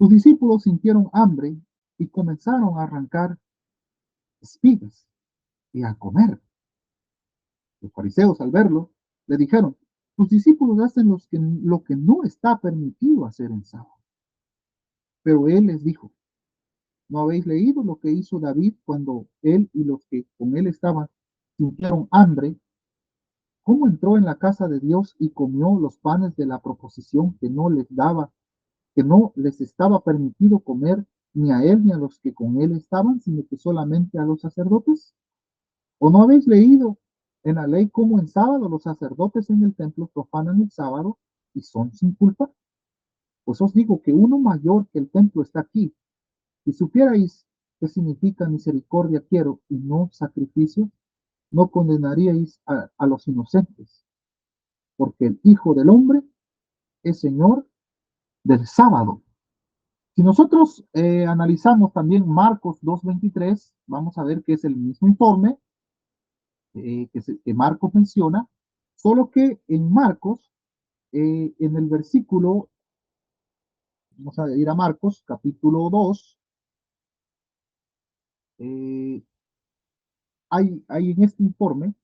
Sus discípulos sintieron hambre y comenzaron a arrancar espigas y a comer. Los fariseos, al verlo, le dijeron: tus discípulos hacen lo que no está permitido hacer en sábado. Pero él les dijo: ¿no habéis leído lo que hizo David cuando él y los que con él estaban sintieron hambre? ¿Cómo entró en la casa de Dios y comió los panes de la proposición que no les estaba permitido comer ni a él ni a los que con él estaban, sino que solamente a los sacerdotes? ¿O no habéis leído en la ley cómo en sábado los sacerdotes en el templo profanan el sábado y son sin culpa? Pues os digo que uno mayor que el templo está aquí. Si supierais qué significa misericordia quiero y no sacrificio, no condenaríais a los inocentes, porque el Hijo del Hombre es Señor del sábado. Si nosotros analizamos también Marcos 2:23, vamos a ver que es el mismo informe que Marcos menciona, solo que en Marcos, en el versículo, vamos a ir a Marcos, capítulo 2, eh, hay en este informe,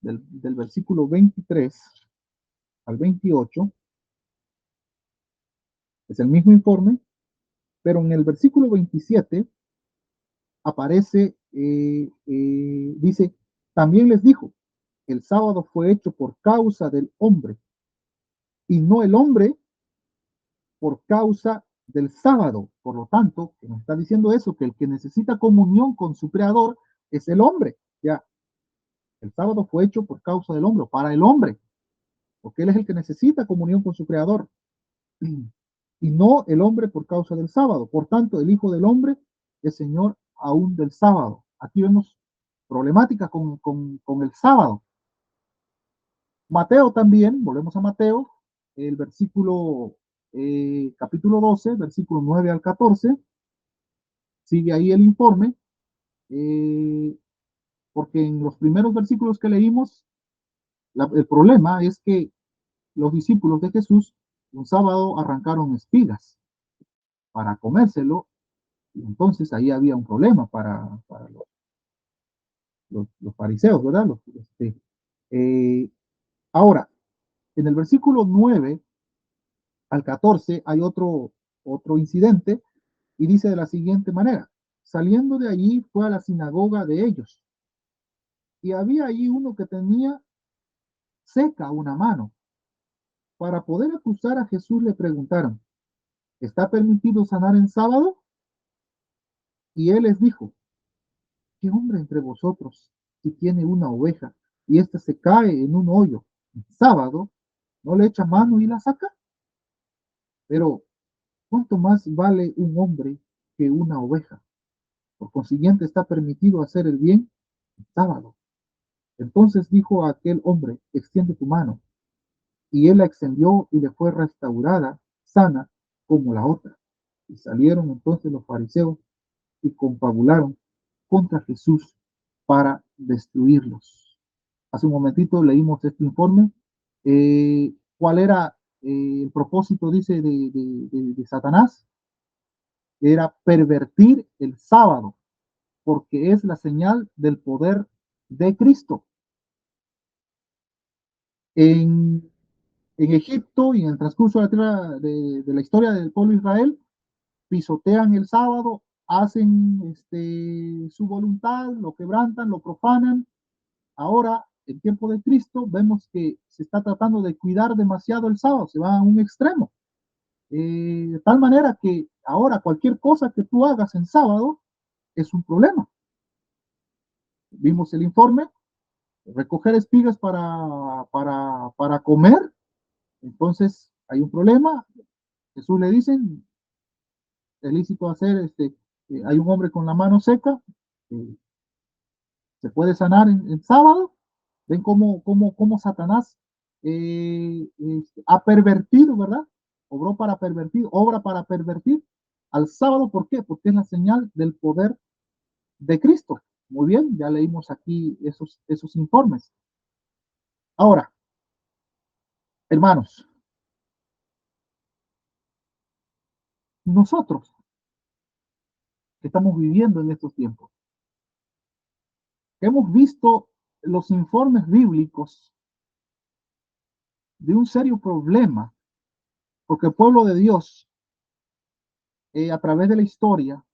del versículo 23 al 28, es el mismo informe, pero en el versículo 27 aparece, dice, también les dijo, el sábado fue hecho por causa del hombre y no el hombre por causa del sábado. Por lo tanto, que nos está diciendo eso, que el que necesita comunión con su creador es el hombre. Ya, el sábado fue hecho por causa del hombre, para el hombre, porque él es el que necesita comunión con su creador y no el hombre por causa del sábado. Por tanto, el Hijo del Hombre es Señor aún del sábado. Aquí vemos problemática con el sábado. Mateo también, volvemos a Mateo, el versículo, capítulo 12, versículo 9 al 14, sigue ahí el informe, eh, porque en los primeros versículos que leímos, el problema es que los discípulos de Jesús un sábado arrancaron espigas para comérselo, y entonces ahí había un problema para los fariseos, ¿verdad? Eh, ahora, en el versículo 9 al 14 hay otro incidente y dice de la siguiente manera: saliendo de allí fue a la sinagoga de ellos y había allí uno que tenía seca una mano. Para poder acusar a Jesús le preguntaron: ¿está permitido sanar en sábado? Y él les dijo: ¿qué hombre entre vosotros, si tiene una oveja y ésta se cae en un hoyo en sábado, no le echa mano y la saca? Pero ¿cuánto más vale un hombre que una oveja? Por consiguiente está permitido hacer el bien en sábado. Entonces dijo a aquel hombre: extiende tu mano. Y él la extendió y le fue restaurada, sana como la otra. Y salieron entonces los fariseos y confabularon contra Jesús para destruirlos. Hace un momentito leímos este informe. ¿Cuál era el propósito, dice, de Satanás? Era pervertir el sábado, porque es la señal del poder de Cristo. En, en Egipto y en el transcurso de la historia del pueblo de Israel, pisotean el sábado, hacen su voluntad, lo quebrantan, lo profanan. Ahora, en tiempo de Cristo, vemos que se está tratando de cuidar demasiado el sábado, se va a un extremo. De tal manera que ahora cualquier cosa que tú hagas en sábado es un problema. Vimos el informe, recoger espigas para comer, entonces hay un problema. Jesús le dicen, es lícito hacer, hay un hombre con la mano seca, eh, se puede sanar en sábado. Ven cómo Satanás ha pervertido, ¿verdad? Obra para pervertir al sábado. ¿Por qué? Porque es la señal del poder de Cristo. Muy bien, ya leímos aquí esos informes. Ahora, hermanos, nosotros que estamos viviendo en estos tiempos, hemos visto los informes bíblicos de un serio problema, porque el pueblo de Dios, a través de la historia,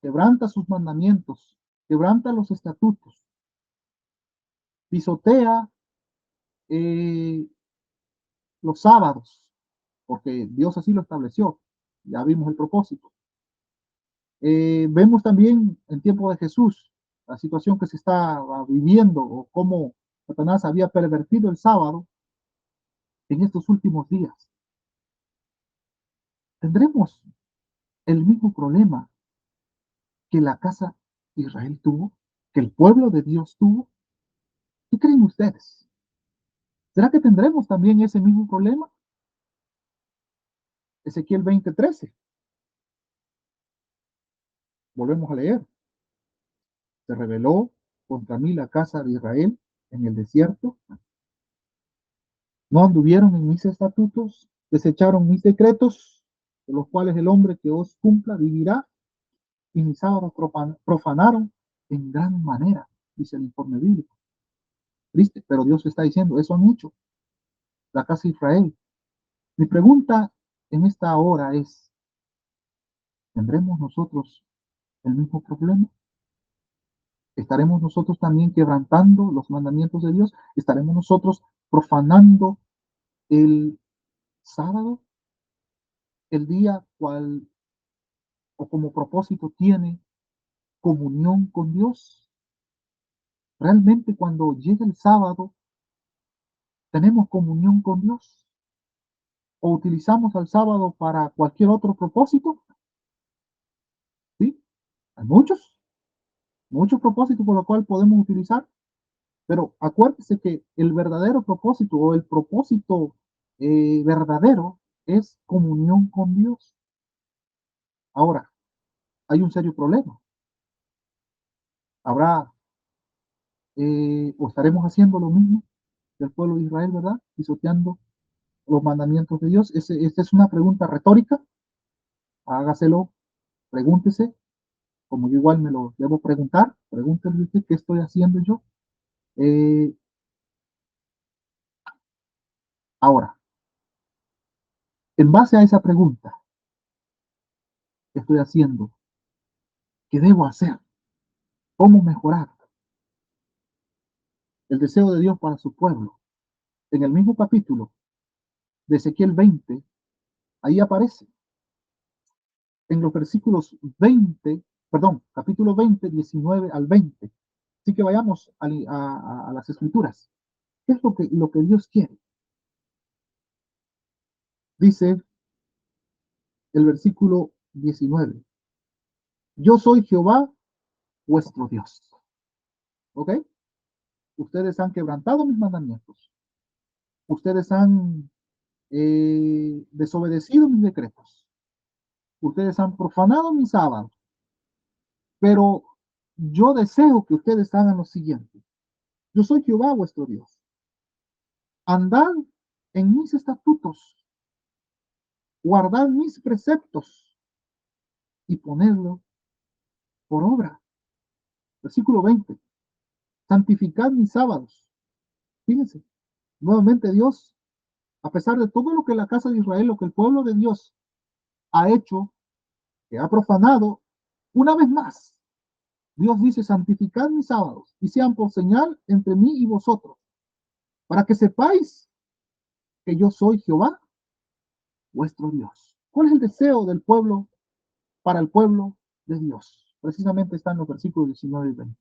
quebranta sus mandamientos, quebranta los estatutos, pisotea eh, los sábados, porque Dios así lo estableció. Ya vimos el propósito. Vemos también en tiempo de Jesús la situación que se estaba viviendo o cómo Satanás había pervertido el sábado en estos últimos días. Tendremos el mismo problema que la casa de Israel tuvo, que el pueblo de Dios tuvo. ¿Qué creen ustedes? ¿Será que tendremos también ese mismo problema? Ezequiel 20:13. Volvemos a leer. Se rebeló contra mí la casa de Israel en el desierto. No anduvieron en mis estatutos, desecharon mis decretos, de los cuales el hombre que os cumpla vivirá, y mis sábados profanaron en gran manera, dice el informe bíblico. Triste, pero Dios está diciendo, eso han hecho la casa de Israel. Mi pregunta en esta hora es, ¿tendremos nosotros el mismo problema? ¿Estaremos nosotros también quebrantando los mandamientos de Dios? ¿Estaremos nosotros profanando el sábado, el día cual o como propósito tiene comunión con Dios? ¿Realmente cuando llega el sábado tenemos comunión con Dios? ¿O utilizamos el sábado para cualquier otro propósito? Sí, hay muchos propósitos por los cuales podemos utilizar, pero acuérdese que el verdadero propósito o el propósito verdadero es comunión con Dios. Ahora, hay un serio problema. Habrá o estaremos haciendo lo mismo del pueblo de Israel, ¿verdad? Pisoteando los mandamientos de Dios. Esta es una pregunta retórica. Hágaselo, pregúntese, como yo igual me lo debo preguntar. Pregúntese usted qué estoy haciendo yo. Eh, Ahora, en base a esa pregunta, ¿qué estoy haciendo? ¿Qué debo hacer? ¿Cómo mejorar? El deseo de Dios para su pueblo. En el mismo capítulo de Ezequiel 20, ahí aparece en los versículos 20, perdón, capítulo 20, 19 al 20. Así que vayamos a las escrituras. ¿Qué es lo que Dios quiere? Dice el versículo 19. Yo soy Jehová, vuestro Dios. ¿Ok? Ustedes han quebrantado mis mandamientos. Ustedes han desobedecido mis decretos. Ustedes han profanado mis sábados. Pero yo deseo que ustedes hagan lo siguiente. Yo soy Jehová, vuestro Dios. Andad en mis estatutos, guardad mis preceptos y ponedlo por obra. Versículo 20. Santificad mis sábados. Fíjense, nuevamente Dios, a pesar de todo lo que la casa de Israel, lo que el pueblo de Dios ha hecho, que ha profanado, una vez más, Dios dice, santificad mis sábados y sean por señal entre mí y vosotros, para que sepáis que yo soy Jehová, vuestro Dios. ¿Cuál es el deseo del pueblo para el pueblo de Dios? Precisamente está en los versículos 19 y 20.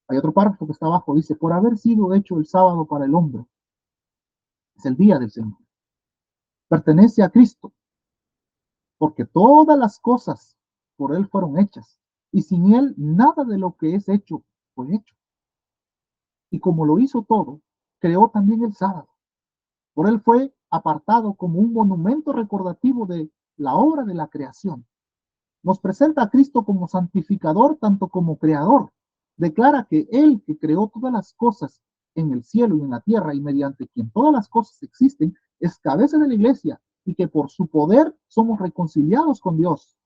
Hay otro párrafo que está abajo, dice, por haber sido hecho el sábado para el hombre, es el día del Señor. Pertenece a Cristo, porque todas las cosas por Él fueron hechas, y sin Él nada de lo que es hecho fue hecho. Y como lo hizo todo, creó también el sábado. Por Él fue apartado como un monumento recordativo de la obra de la creación. Nos presenta a Cristo como santificador, tanto como creador. Declara que Él que creó todas las cosas en el cielo y en la tierra y mediante quien todas las cosas existen, es cabeza de la iglesia y que por su poder somos reconciliados con Dios.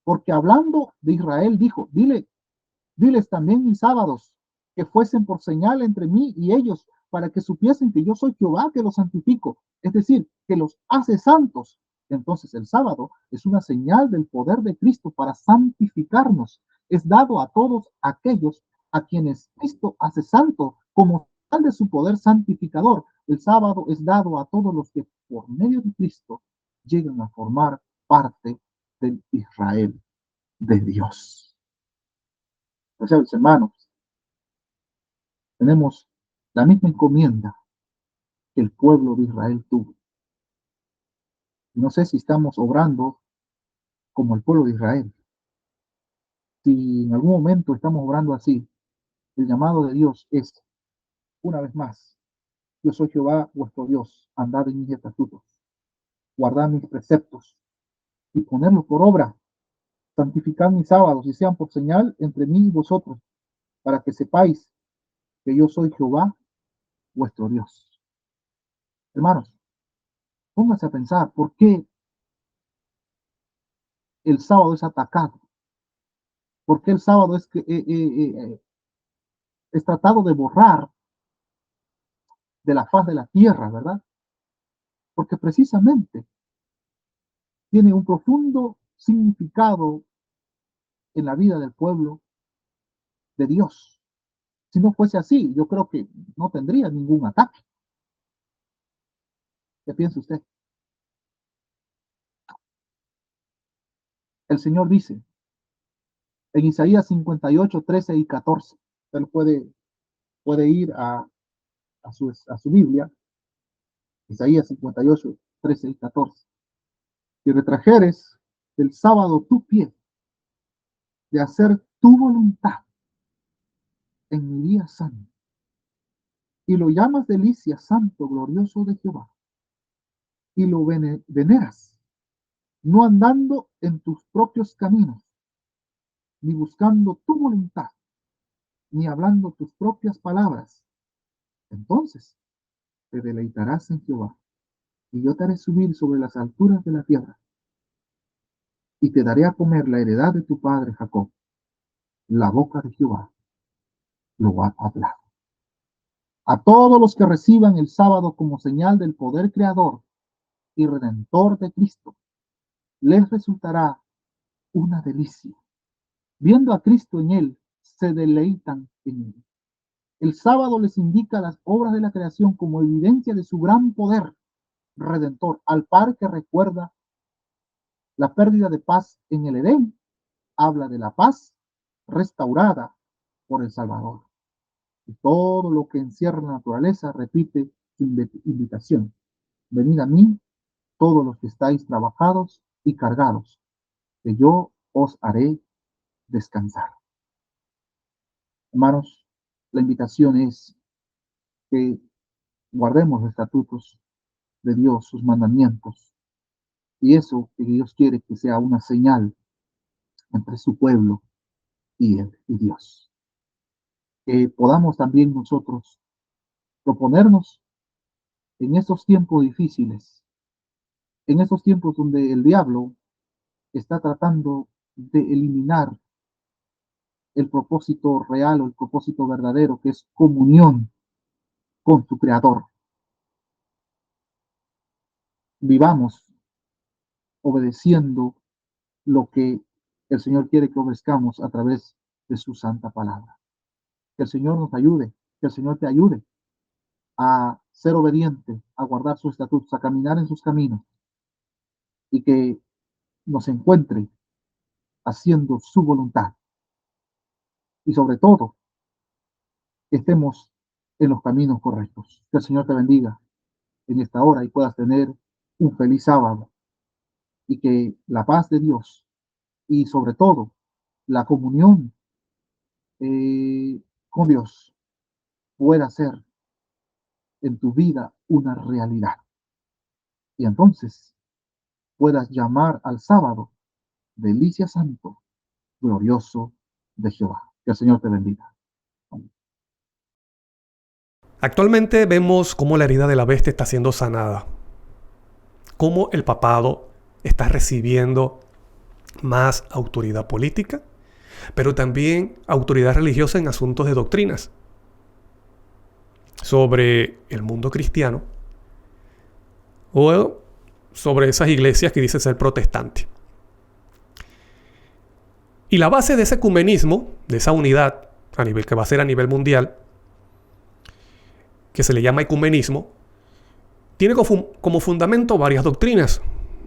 Porque hablando de Israel dijo, diles también mis sábados, que fuesen por señal entre mí y ellos, para que supiesen que yo soy Jehová, que los santifico, es decir, que los hace santos. Entonces el sábado es una señal del poder de Cristo para santificarnos. Es dado a todos aquellos a quienes Cristo hace santo como tal de su poder santificador. El sábado es dado a todos los que por medio de Cristo llegan a formar parte del Israel de Dios. O sea, hermanos, tenemos la misma encomienda que el pueblo de Israel tuvo. No sé si estamos obrando como el pueblo de Israel. Si en algún momento estamos obrando así, el llamado de Dios es, una vez más, yo soy Jehová vuestro Dios, andad en mis estatutos, guardad mis preceptos y ponerlos por obra, santificad mis sábados y sean por señal entre mí y vosotros, para que sepáis que yo soy Jehová vuestro Dios. Hermanos, pónganse a pensar por qué el sábado es atacado, por qué el sábado es tratado de borrar de la faz de la tierra, ¿verdad? Porque precisamente tiene un profundo significado en la vida del pueblo de Dios. Si no fuese así, yo creo que no tendría ningún ataque. ¿Qué piensa usted? El Señor dice en Isaías 58, 13 y 14, usted puede ir a su Biblia, Isaías 58, 13 y 14. Si retrajeres del sábado tu pie de hacer tu voluntad en mi día santo, y lo llamas delicia, santo, glorioso de Jehová, y lo veneras, no andando en tus propios caminos, ni buscando tu voluntad, ni hablando tus propias palabras, entonces te deleitarás en Jehová, y yo te haré subir sobre las alturas de la tierra, y te daré a comer la heredad de tu padre Jacob. La boca de Jehová lo ha hablado. A todos los que reciban el sábado como señal del poder creador y redentor de Cristo, les resultará una delicia. Viendo a Cristo en él, se deleitan en él. El sábado les indica las obras de la creación como evidencia de su gran poder redentor, al par que recuerda la pérdida de paz en el Edén, habla de la paz restaurada por el Salvador. Y todo lo que encierra la naturaleza repite su invitación. Venid a mí, todos los que estáis trabajados y cargados, que yo os haré descansar. Hermanos, la invitación es que guardemos los estatutos de Dios, sus mandamientos, y eso que Dios quiere que sea una señal entre su pueblo y él y Dios. Que podamos también nosotros proponernos en estos tiempos difíciles, en estos tiempos donde el diablo está tratando de eliminar el propósito real o el propósito verdadero, que es comunión con su Creador. Vivamos obedeciendo lo que el Señor quiere que obedezcamos a través de su santa palabra. Que el Señor nos ayude, que el Señor te ayude a ser obediente, a guardar sus estatutos, a caminar en sus caminos y que nos encuentre haciendo su voluntad. Y sobre todo, que estemos en los caminos correctos. Que el Señor te bendiga en esta hora y puedas tener un feliz sábado y que la paz de Dios y sobre todo la comunión con Dios pueda ser en tu vida una realidad. Y entonces puedas llamar al sábado delicia santo, glorioso de Jehová. Que el Señor te bendiga. Actualmente vemos cómo la herida de la bestia está siendo sanada. cómo el papado está recibiendo más autoridad política, pero también autoridad religiosa en asuntos de doctrinas sobre el mundo cristiano o sobre esas iglesias que dicen ser protestantes. Y la base de ese ecumenismo, de esa unidad a nivel que va a ser a nivel mundial, que se le llama ecumenismo, tiene como fundamento varias doctrinas.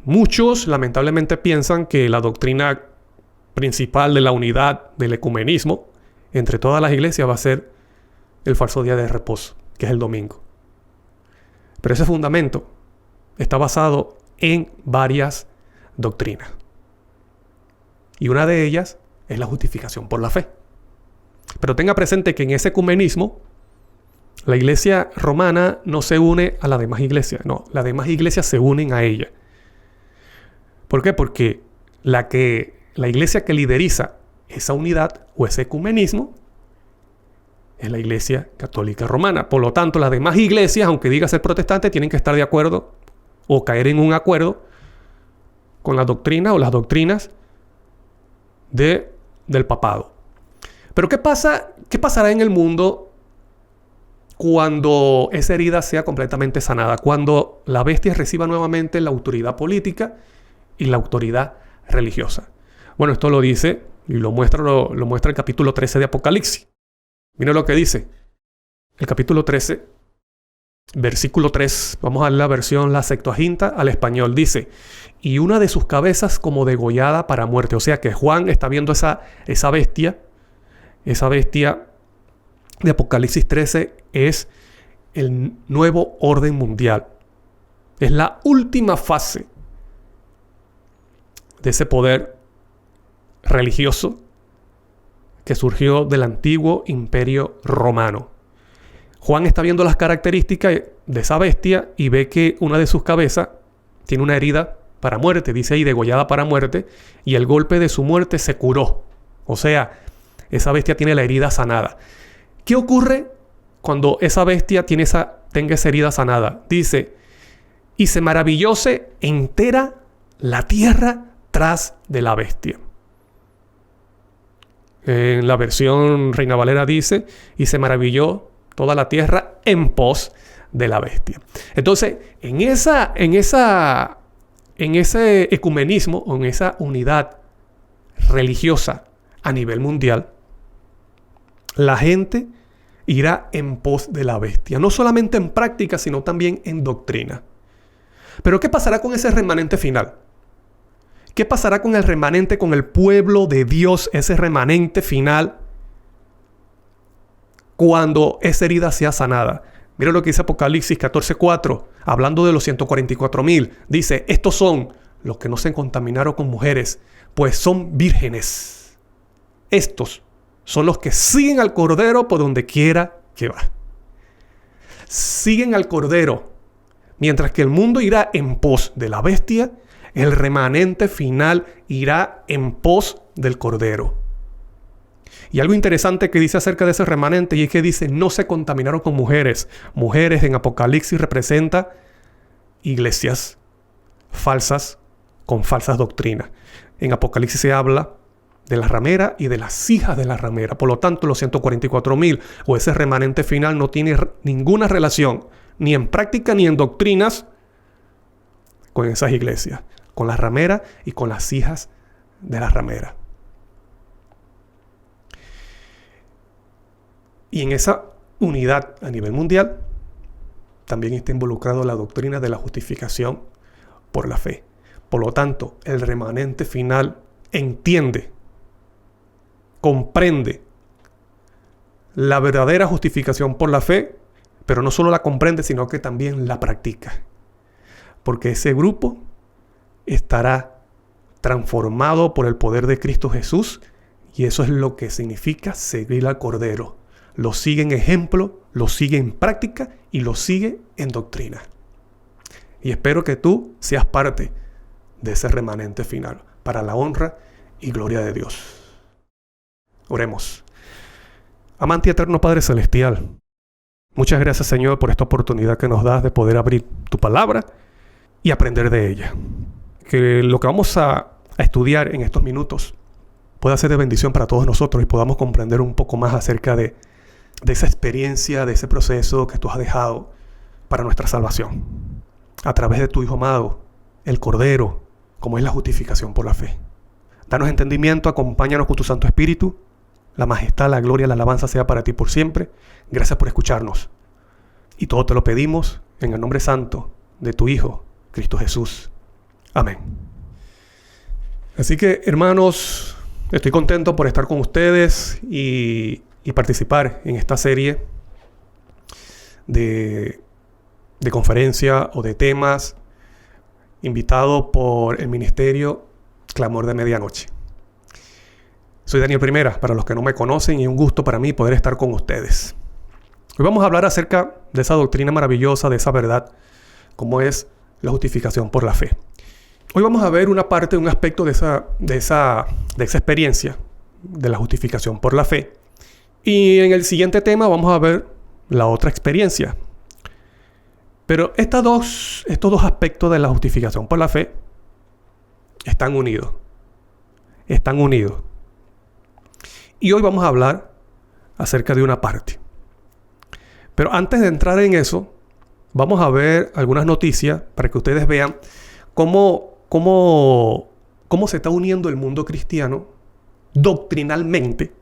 Muchos lamentablemente piensan que la doctrina principal de la unidad del ecumenismo entre todas las iglesias va a ser el falso día de reposo, que es el domingo. Pero ese fundamento está basado en varias doctrinas. Y una de ellas es la justificación por la fe. Pero tenga presente que en ese ecumenismo la iglesia romana no se une a las demás iglesias. No, las demás iglesias se unen a ella. ¿Por qué? Porque la iglesia que lideriza esa unidad o ese ecumenismo es la iglesia católica romana. Por lo tanto, las demás iglesias, aunque diga ser protestantes, tienen que estar de acuerdo o caer en un acuerdo con la doctrina o las doctrinas del papado. Pero ¿qué pasará en el mundo cuando esa herida sea completamente sanada? Cuando la bestia reciba nuevamente la autoridad política y la autoridad religiosa. Bueno, esto lo dice y lo muestra el capítulo 13 de Apocalipsis. Mira lo que dice. El capítulo 13, versículo 3. Vamos a leer la versión, la Septuaginta, al español. Dice: y una de sus cabezas como degollada para muerte. O sea que Juan está viendo esa bestia. Esa bestia de Apocalipsis 13 es el nuevo orden mundial. Es la última fase de ese poder religioso que surgió del antiguo imperio romano. Juan está viendo las características de esa bestia y ve que una de sus cabezas tiene una herida para muerte, dice ahí degollada para muerte, y el golpe de su muerte se curó. O sea, esa bestia tiene la herida sanada. ¿Qué ocurre cuando esa bestia tenga esa herida sanada? Dice: y se maravillóse entera la tierra tras de la bestia. En la versión Reina Valera dice: y se maravilló toda la tierra en pos de la bestia. Entonces, en ese ecumenismo, o en esa unidad religiosa a nivel mundial, la gente irá en pos de la bestia. No solamente en práctica, sino también en doctrina. Pero ¿qué pasará con ese remanente final? ¿Qué pasará con el remanente, con el pueblo de Dios, ese remanente final, cuando esa herida sea sanada? Mira lo que dice Apocalipsis 14:4, hablando de los 144,000. Dice: estos son los que no se contaminaron con mujeres, pues son vírgenes. Estos son los que siguen al Cordero por donde quiera que va. Siguen al Cordero. Mientras que el mundo irá en pos de la bestia, el remanente final irá en pos del Cordero. Y algo interesante que dice acerca de ese remanente, y es que dice: no se contaminaron con mujeres. Mujeres en Apocalipsis representa iglesias falsas con falsas doctrinas. En Apocalipsis se habla de la ramera y de las hijas de la ramera. Por lo tanto, los 144,000 o ese remanente final no tiene ninguna relación, ni en práctica ni en doctrinas, con esas iglesias, con la ramera y con las hijas de la ramera. Y en esa unidad a nivel mundial también está involucrado la doctrina de la justificación por la fe. Por lo tanto, el remanente final entiende, comprende la verdadera justificación por la fe, pero no solo la comprende, sino que también la practica. Porque ese grupo estará transformado por el poder de Cristo Jesús, y eso es lo que significa seguir al Cordero. Lo sigue en ejemplo, lo sigue en práctica y lo sigue en doctrina. Y espero que tú seas parte de ese remanente final, para la honra y gloria de Dios. Oremos. Amante y eterno Padre Celestial, muchas gracias, Señor, por esta oportunidad que nos das de poder abrir tu palabra y aprender de ella. Que lo que vamos a estudiar en estos minutos pueda ser de bendición para todos nosotros y podamos comprender un poco más acerca de esa experiencia, de ese proceso que tú has dejado para nuestra salvación. A través de tu Hijo amado, el Cordero, como es la justificación por la fe. Danos entendimiento, acompáñanos con tu Santo Espíritu. La majestad, la gloria, la alabanza sea para ti por siempre. Gracias por escucharnos. Y todo te lo pedimos en el nombre santo de tu Hijo, Cristo Jesús. Amén. Así que, hermanos, estoy contento por estar con ustedes y participar en esta serie de conferencia o de temas invitado por el Ministerio Clamor de Medianoche. Soy Daniel Primera, para los que no me conocen, y un gusto para mí poder estar con ustedes. Hoy vamos a hablar acerca de esa doctrina maravillosa, de esa verdad, como es la justificación por la fe. Hoy vamos a ver una parte, un aspecto de esa experiencia de la justificación por la fe. Y en el siguiente tema vamos a ver la otra experiencia. Pero estos dos aspectos de la justificación por la fe están unidos. Están unidos. Y hoy vamos a hablar acerca de una parte. Pero antes de entrar en eso, vamos a ver algunas noticias para que ustedes vean cómo se está uniendo el mundo cristiano doctrinalmente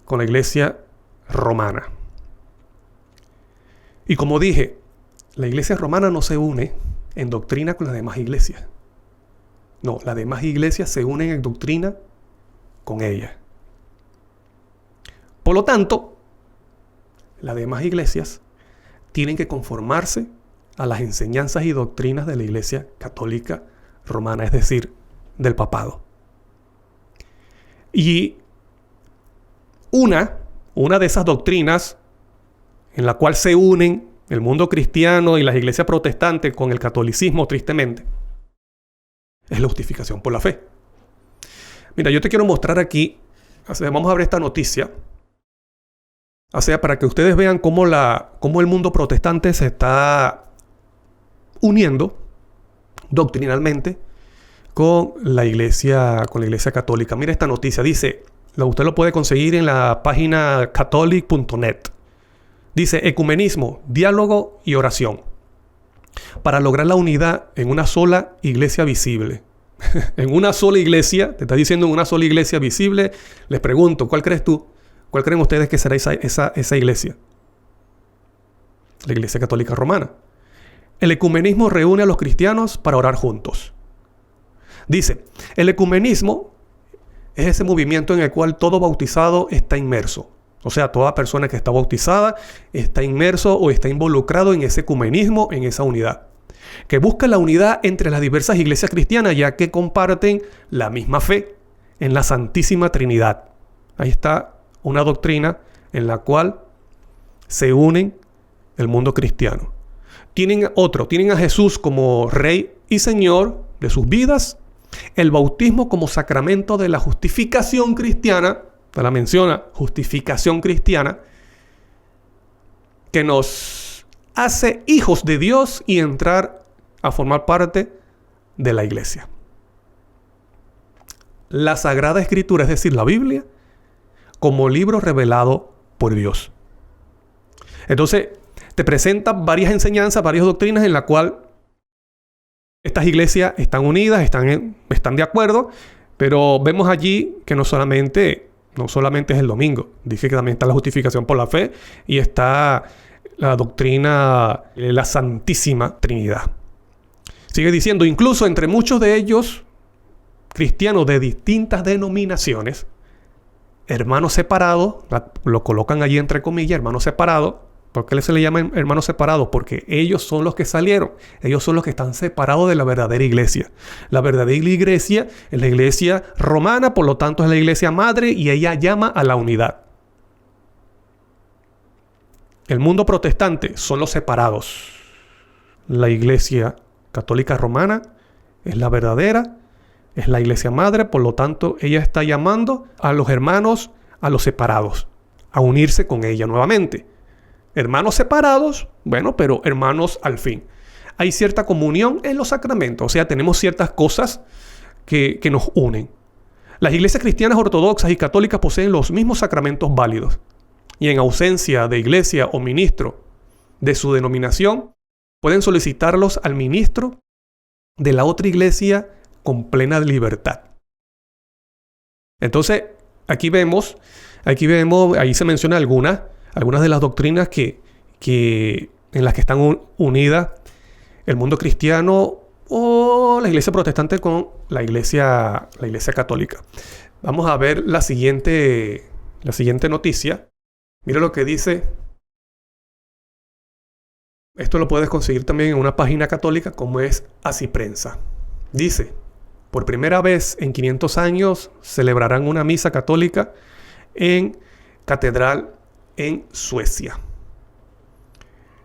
con la iglesia romana. Y como dije, la iglesia romana no se une en doctrina con las demás iglesias. No, las demás iglesias se unen en doctrina con ella. Por lo tanto, las demás iglesias tienen que conformarse a las enseñanzas y doctrinas de la Iglesia Católica Romana, es decir, del papado. Y una de esas doctrinas en la cual se unen el mundo cristiano y las iglesias protestantes con el catolicismo, tristemente, es la justificación por la fe. Mira, yo te quiero mostrar aquí, vamos a ver esta noticia, para que ustedes vean cómo el mundo protestante se está uniendo doctrinalmente con la iglesia católica. Mira esta noticia, dice, usted lo puede conseguir en la página catholic.net. Dice, ecumenismo, diálogo y oración para lograr la unidad en una sola iglesia visible. En una sola iglesia, te está diciendo en una sola iglesia visible. Les pregunto, ¿cuál crees tú? ¿Cuál creen ustedes que será esa iglesia? La Iglesia Católica Romana. El ecumenismo reúne a los cristianos para orar juntos. Dice, el ecumenismo es ese movimiento en el cual todo bautizado está inmerso. O sea, toda persona que está bautizada está inmerso o está involucrado en ese ecumenismo, en esa unidad. Que busca la unidad entre las diversas iglesias cristianas, ya que comparten la misma fe en la Santísima Trinidad. Ahí está una doctrina en la cual se unen el mundo cristiano. Tienen a Jesús como Rey y Señor de sus vidas, el bautismo como sacramento de la justificación cristiana, se la menciona, justificación cristiana, que nos hace hijos de Dios y entrar a formar parte de la iglesia. La Sagrada Escritura, es decir, la Biblia, como libro revelado por Dios. Entonces, te presenta varias enseñanzas, varias doctrinas en la cual estas iglesias están unidas, están de acuerdo, pero vemos allí que no solamente es el domingo. Dije que también está la justificación por la fe y está la doctrina de la Santísima Trinidad. Sigue diciendo, incluso entre muchos de ellos, cristianos de distintas denominaciones, hermanos separados, lo colocan allí entre comillas, hermanos separados. ¿Por qué se le llaman hermanos separados? Porque ellos son los que salieron. Ellos son los que están separados de la verdadera iglesia. La verdadera iglesia es la iglesia romana, por lo tanto es la iglesia madre y ella llama a la unidad. El mundo protestante son los separados. La iglesia católica romana es la verdadera, es la iglesia madre, por lo tanto ella está llamando a los hermanos, a los separados, a unirse con ella nuevamente. Hermanos separados, bueno, pero hermanos al fin. Hay cierta comunión en los sacramentos, o sea, tenemos ciertas cosas que nos unen. Las iglesias cristianas ortodoxas y católicas poseen los mismos sacramentos válidos. Y en ausencia de iglesia o ministro de su denominación, pueden solicitarlos al ministro de la otra iglesia con plena libertad. Entonces, aquí vemos, ahí se menciona algunas de las doctrinas en las que están unidas el mundo cristiano o la iglesia protestante con la iglesia católica. Vamos a ver la siguiente noticia. Mira lo que dice. Esto lo puedes conseguir también en una página católica como es Así Prensa. Dice: por primera vez en 500 años celebrarán una misa católica en catedral en Suecia.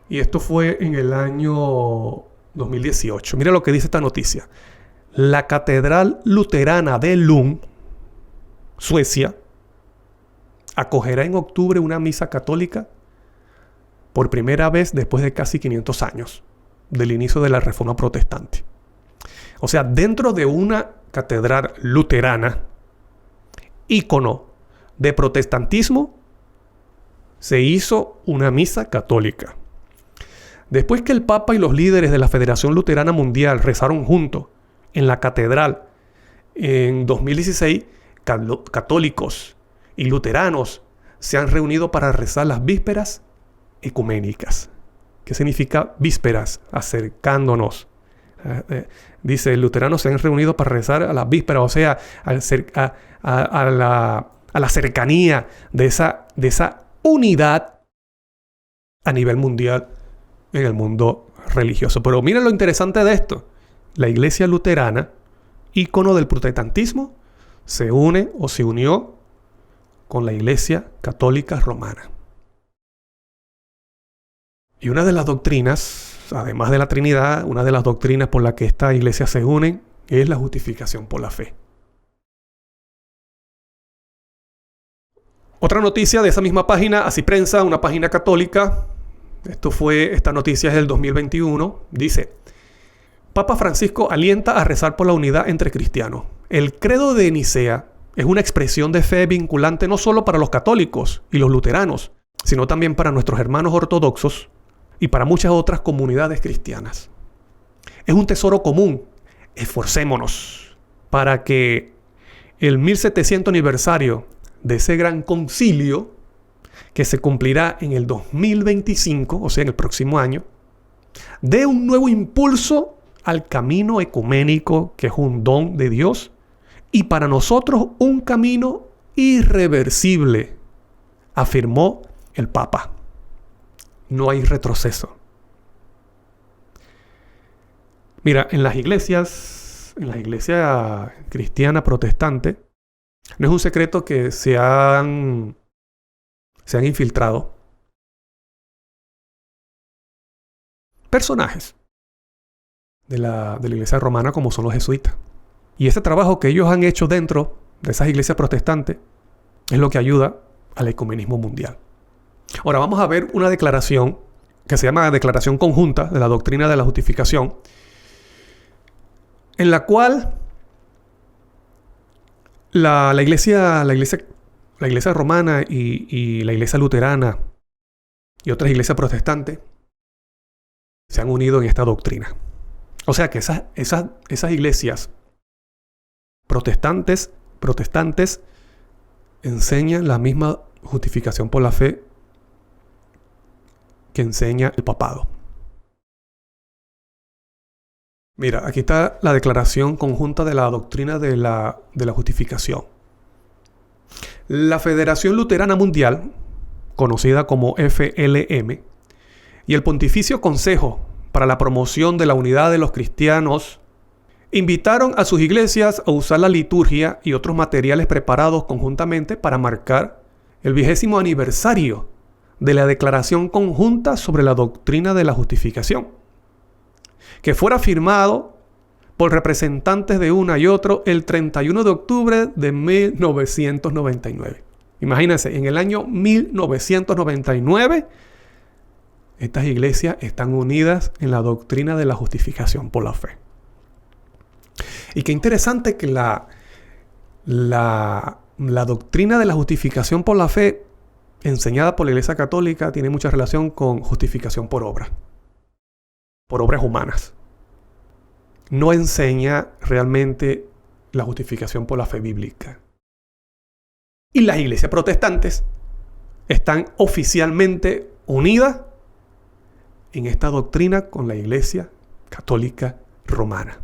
Y esto fue en el año 2018. Mira lo que dice esta noticia. La Catedral Luterana de Lund, Suecia, acogerá en octubre una misa católica por primera vez después de casi 500 años del inicio de la Reforma Protestante. O sea, dentro de una catedral luterana, ícono de protestantismo, se hizo una misa católica. Después que el Papa y los líderes de la Federación Luterana Mundial rezaron juntos en la catedral en 2016, católicos y luteranos se han reunido para rezar las vísperas ecuménicas. ¿Qué significa vísperas? Acercándonos. Dice, luteranos se han reunido para rezar a las vísperas, o sea, a la cercanía de esa unidad a nivel mundial en el mundo religioso. Pero miren lo interesante de esto. La iglesia luterana, ícono del protestantismo, se une o se unió con la iglesia católica romana. Y una de las doctrinas, además de la Trinidad, una de las doctrinas por las que esta iglesia se une es la justificación por la fe. Otra noticia de esa misma página, Así Prensa, una página católica. Esta noticia es del 2021. Dice: Papa Francisco alienta a rezar por la unidad entre cristianos. El credo de Nicea es una expresión de fe vinculante no solo para los católicos y los luteranos, sino también para nuestros hermanos ortodoxos y para muchas otras comunidades cristianas. Es un tesoro común. Esforcémonos para que el 1700 aniversario de ese gran concilio, que se cumplirá en el 2025, o sea, en el próximo año, dé un nuevo impulso al camino ecuménico, que es un don de Dios, y para nosotros un camino irreversible, afirmó el Papa. No hay retroceso. Mira, en las iglesias cristiana protestante, no es un secreto que se han infiltrado personajes de la iglesia romana, como son los jesuitas. Y ese trabajo que ellos han hecho dentro de esas iglesias protestantes es lo que ayuda al ecumenismo mundial. Ahora vamos a ver una declaración que se llama Declaración Conjunta de la Doctrina de la Justificación, en la cual la iglesia romana y la iglesia luterana y otras iglesias protestantes se han unido en esta doctrina. O sea que esas iglesias protestantes enseñan la misma justificación por la fe que enseña el papado. Mira, aquí está la declaración conjunta de la doctrina de la justificación. La Federación Luterana Mundial, conocida como FLM, y el Pontificio Consejo para la Promoción de la Unidad de los Cristianos invitaron a sus iglesias a usar la liturgia y otros materiales preparados conjuntamente para marcar el 20º aniversario de la Declaración Conjunta sobre la Doctrina de la Justificación, que fuera firmado por representantes de uno y otro el 31 de octubre de 1999. Imagínense, en el año 1999 Estas iglesias están unidas en la doctrina de la justificación por la fe. Y qué interesante que la doctrina de la justificación por la fe enseñada por la Iglesia Católica tiene mucha relación con justificación por obras humanas. No enseña realmente la justificación por la fe bíblica. Y las iglesias protestantes están oficialmente unidas en esta doctrina con la Iglesia Católica Romana.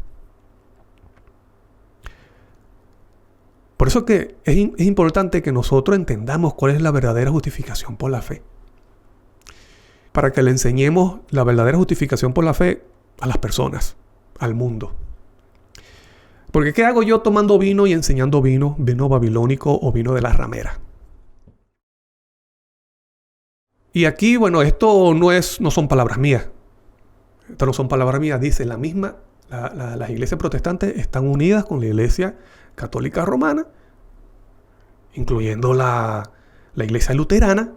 Por eso que es importante que nosotros entendamos cuál es la verdadera justificación por la fe. Para que le enseñemos la verdadera justificación por la fe a las personas, al mundo. Porque ¿qué hago yo tomando vino y enseñando vino babilónico o vino de la ramera? Y aquí, bueno, esto no son palabras mías. Estas no son palabras mías. Dice las iglesias protestantes están unidas con la Iglesia Católica Romana, incluyendo la Iglesia Luterana,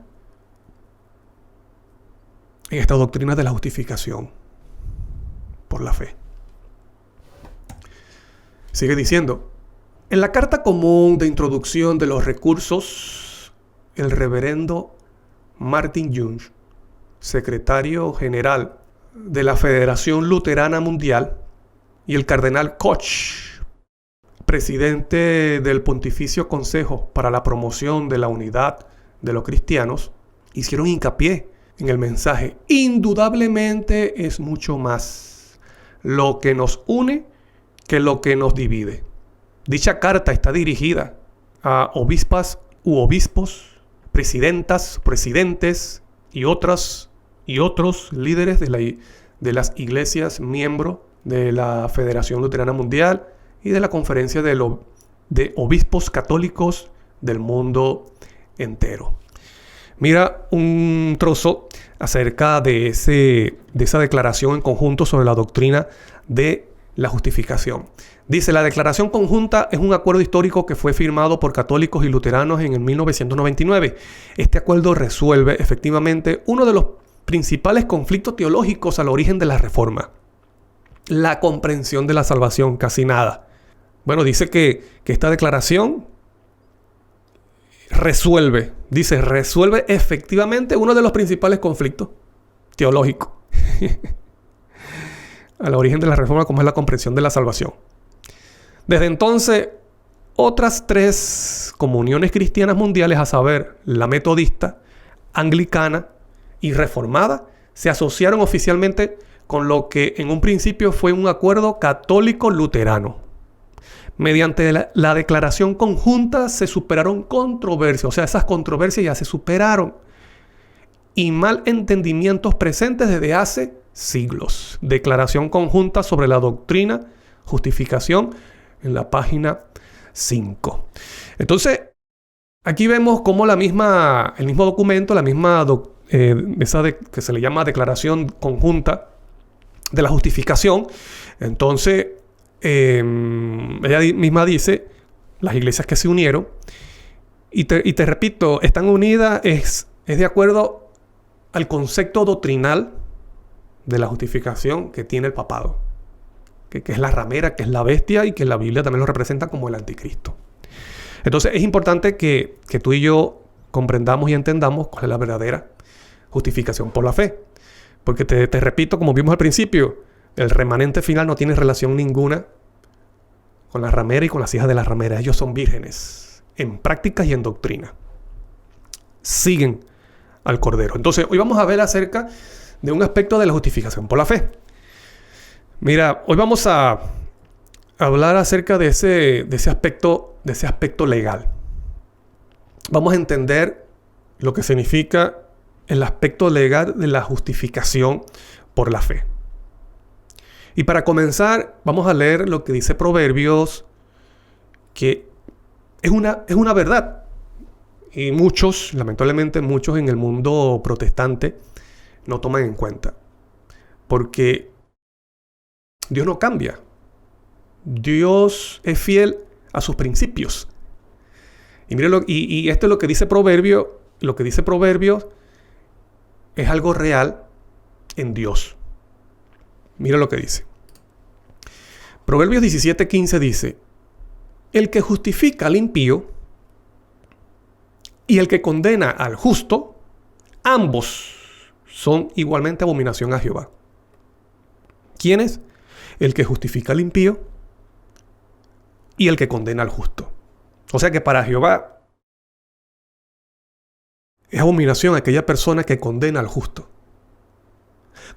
en esta doctrina de la justificación por la fe. Sigue diciendo, en la carta común de introducción de los recursos, el reverendo Martin Junge, secretario general de la Federación Luterana Mundial, y el cardenal Koch, presidente del Pontificio Consejo para la Promoción de la Unidad de los Cristianos, hicieron hincapié en el mensaje. Indudablemente es mucho más lo que nos une que lo que nos divide. Dicha carta está dirigida a obispas u obispos, presidentas, presidentes y otros líderes de las iglesias miembros de la Federación Luterana Mundial y de la Conferencia de Obispos Católicos del mundo entero. Mira un trozo acerca de esa declaración en conjunto sobre la doctrina de la justificación. Dice, la declaración conjunta es un acuerdo histórico que fue firmado por católicos y luteranos en el 1999. Este acuerdo resuelve efectivamente uno de los principales conflictos teológicos al origen de la Reforma. La comprensión de la salvación, casi nada. Bueno, dice que esta declaración resuelve efectivamente uno de los principales conflictos teológicos al origen de la Reforma, como es la comprensión de la salvación. Desde entonces, otras 3 comuniones cristianas mundiales, a saber, la metodista, anglicana y reformada, se asociaron oficialmente con lo que en un principio fue un acuerdo católico-luterano. Mediante la declaración conjunta se superaron controversias, o sea, esas controversias ya se superaron, y malentendimientos presentes desde hace siglos. Declaración conjunta sobre la doctrina, justificación, en la página 5. Entonces, aquí vemos cómo el mismo documento, que se le llama declaración conjunta de la justificación, entonces, ella misma dice, las iglesias que se unieron, y te repito, están unidas, es de acuerdo al concepto doctrinal de la justificación que tiene el papado, que es la ramera, que es la bestia, y que la Biblia también lo representa como el anticristo. Entonces es importante que tú y yo comprendamos y entendamos cuál es la verdadera justificación por la fe. Porque te repito, como vimos al principio, el remanente final no tiene relación ninguna con la ramera y con las hijas de la ramera. Ellos son vírgenes en prácticas y en doctrina. Siguen al Cordero. Entonces, hoy vamos a ver acerca de un aspecto de la justificación por la fe. Mira, hoy vamos a hablar acerca de ese aspecto legal. Vamos a entender lo que significa el aspecto legal de la justificación por la fe. Y para comenzar, vamos a leer lo que dice Proverbios, que es una verdad. Y lamentablemente muchos en el mundo protestante no toman en cuenta. Porque Dios no cambia. Dios es fiel a sus principios. Y mire, y esto es lo que dice Proverbios. Lo que dice Proverbios es algo real en Dios. Mira lo que dice. Proverbios 17:15 dice: el que justifica al impío y el que condena al justo, ambos son igualmente abominación a Jehová. ¿Quién es? El que justifica al impío y el que condena al justo. O sea que para Jehová es abominación aquella persona que condena al justo.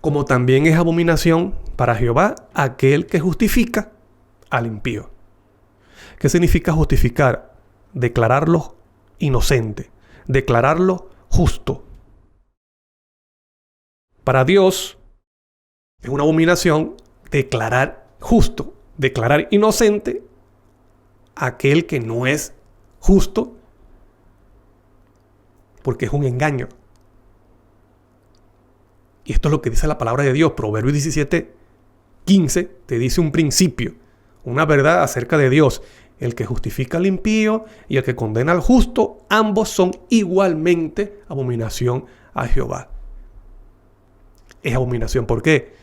Como también es abominación para Jehová aquel que justifica al impío. ¿Qué significa justificar? Declararlo inocente, declararlo justo. Para Dios es una abominación declarar justo, declarar inocente a aquel que no es justo, porque es un engaño. Y esto es lo que dice la palabra de Dios. Proverbios 17:15 te dice un principio, una verdad acerca de Dios. El que justifica al impío y el que condena al justo, ambos son igualmente abominación a Jehová. Es abominación. ¿Por qué?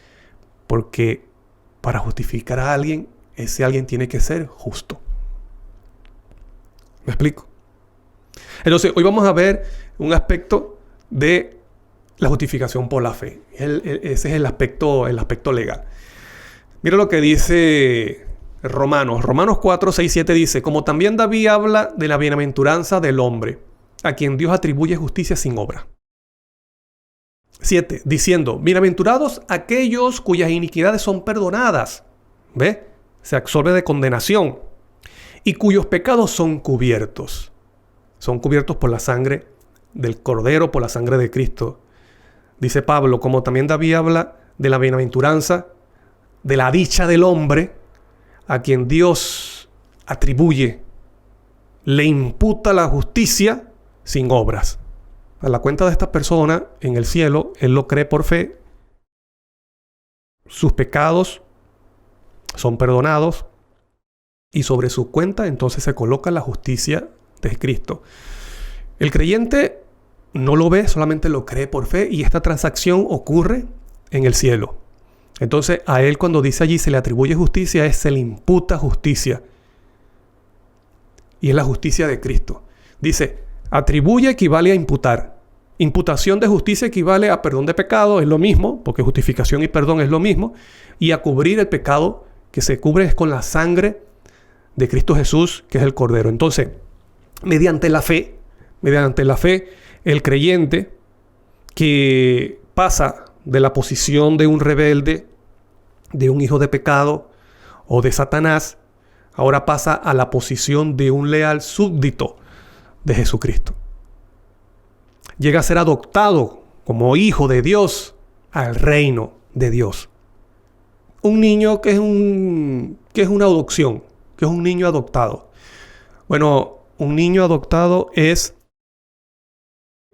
Porque para justificar a alguien, ese alguien tiene que ser justo. ¿Me explico? Entonces, hoy vamos a ver un aspecto de la justificación por la fe. Ese es el aspecto legal. Mira lo que dice Romanos 4, 6, 7 dice: como también David habla de la bienaventuranza del hombre, a quien Dios atribuye justicia sin obra. 7, diciendo: bienaventurados aquellos cuyas iniquidades son perdonadas. ¿Ve? Se absorbe de condenación. Y cuyos pecados son cubiertos. Son cubiertos por la sangre del Cordero, por la sangre de Cristo. Dice Pablo: como también David habla de la bienaventuranza, de la dicha del hombre, a quien Dios atribuye, le imputa la justicia sin obras. A la cuenta de esta persona en el cielo, él lo cree por fe, sus pecados son perdonados y sobre su cuenta entonces se coloca la justicia de Cristo. El creyente no lo ve, solamente lo cree por fe, y esta transacción ocurre en el cielo. Entonces a él, cuando dice allí se le atribuye justicia, se le imputa justicia. Y es la justicia de Cristo. Dice, atribuye equivale a imputar. Imputación de justicia equivale a perdón de pecado, es lo mismo, porque justificación y perdón es lo mismo. Y a cubrir el pecado, que se cubre es con la sangre de Cristo Jesús, que es el Cordero. Entonces, mediante la fe, el creyente que pasa de la posición de un rebelde, de un hijo de pecado o de Satanás, ahora pasa a la posición de un leal súbdito de Jesucristo. Llega a ser adoptado como hijo de Dios al reino de Dios. Un niño que es una adopción, que es un niño adoptado. Bueno, un niño adoptado es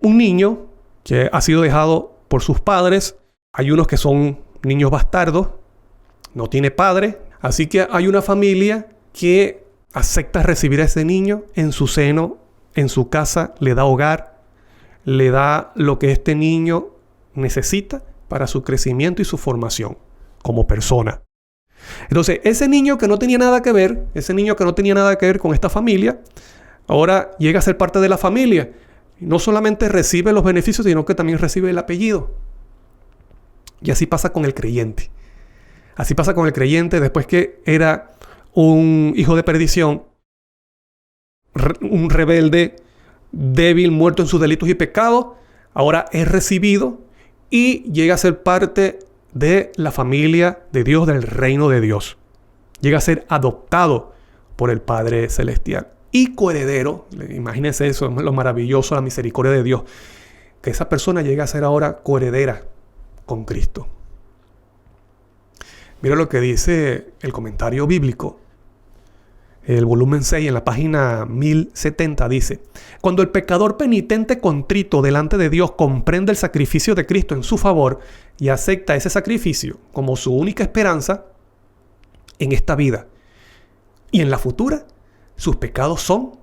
un niño que ha sido dejado por sus padres. Hay unos que son niños bastardos, no tiene padre. Así que hay una familia que acepta recibir a ese niño en su seno, en su casa, le da hogar, le da lo que este niño necesita para su crecimiento y su formación como persona. Entonces, ese niño que no tenía nada que ver, con esta familia, ahora llega a ser parte de la familia. No solamente recibe los beneficios, sino que también recibe el apellido. Y así pasa con el creyente. Así pasa con el creyente después que era un hijo de perdición, un rebelde, débil, muerto en sus delitos y pecados. Ahora es recibido y llega a ser parte de la familia de Dios, del reino de Dios. Llega a ser adoptado por el Padre Celestial. Y coheredero, imagínense eso, es lo maravilloso, la misericordia de Dios, que esa persona llega a ser ahora coheredera con Cristo. Mira lo que dice el comentario bíblico, el volumen 6, en la página 1070, dice: cuando el pecador penitente contrito delante de Dios comprende el sacrificio de Cristo en su favor y acepta ese sacrificio como su única esperanza en esta vida y en la futura, sus pecados son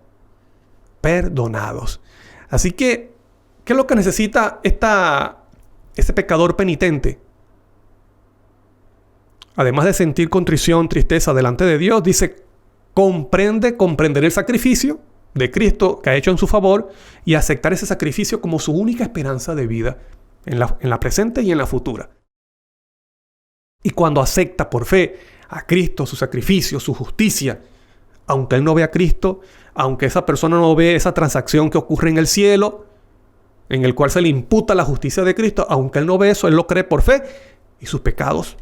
perdonados. Así que, ¿qué es lo que necesita esta ese pecador penitente, además de sentir contrición, tristeza delante de Dios, dice, comprender el sacrificio de Cristo que ha hecho en su favor y aceptar ese sacrificio como su única esperanza de vida en la presente y en la futura. Y cuando acepta por fe a Cristo, su sacrificio, su justicia, aunque él no vea a Cristo, aunque esa persona no ve esa transacción que ocurre en el cielo, en el cual se le imputa la justicia de Cristo, aunque él no ve eso, él lo cree por fe y sus pecados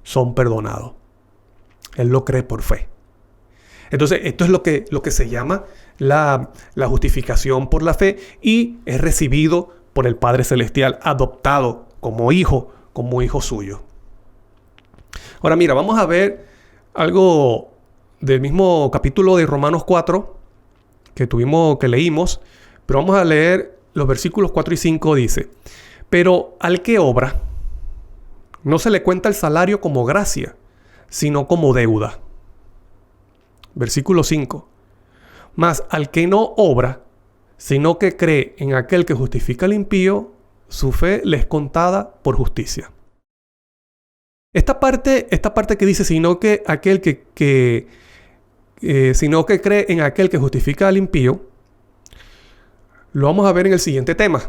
son perdonados. Él lo cree por fe. Entonces, esto es lo que se llama la justificación por la fe y es recibido por el Padre Celestial, adoptado como hijo suyo. Ahora mira, vamos a ver algo del mismo capítulo de Romanos 4 que leímos, pero vamos a leer los versículos 4 y 5. Dice, pero al que obra, no se le cuenta el salario como gracia, sino como deuda. Versículo 5. Mas al que no obra, sino que cree en aquel que justifica al impío, su fe le es contada por justicia. Esta parte que dice, sino que cree en aquel que justifica al impío, lo vamos a ver en el siguiente tema.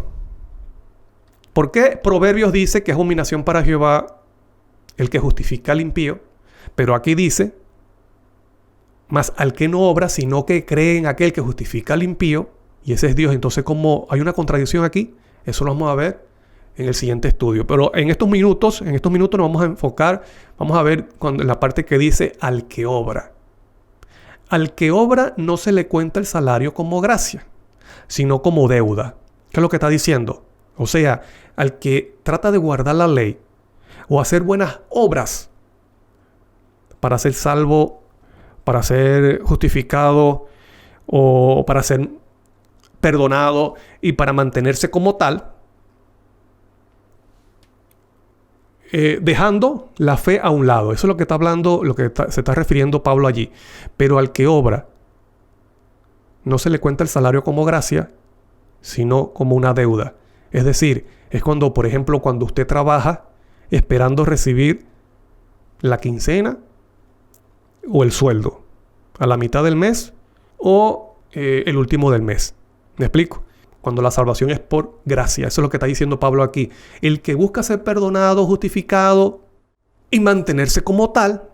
¿Por qué Proverbios dice que es abominación para Jehová el que justifica al impío? Pero aquí dice, mas al que no obra, sino que cree en aquel que justifica al impío, y ese es Dios. Entonces, ¿cómo hay una contradicción aquí? Eso lo vamos a ver en el siguiente estudio. Pero en estos minutos nos vamos a enfocar, vamos a ver en la parte que dice al que obra. Al que obra no se le cuenta el salario como gracia, sino como deuda. ¿Qué es lo que está diciendo? O sea, al que trata de guardar la ley o hacer buenas obras para ser salvo, para ser justificado o para ser perdonado y para mantenerse como tal, dejando la fe a un lado. Eso es lo que está hablando, se está refiriendo Pablo allí. Pero al que obra no se le cuenta el salario como gracia, sino como una deuda. Es decir, es cuando, por ejemplo, cuando usted trabaja esperando recibir la quincena o el sueldo a la mitad del mes o el último del mes. ¿Me explico? Cuando la salvación es por gracia. Eso es lo que está diciendo Pablo aquí. El que busca ser perdonado, justificado y mantenerse como tal,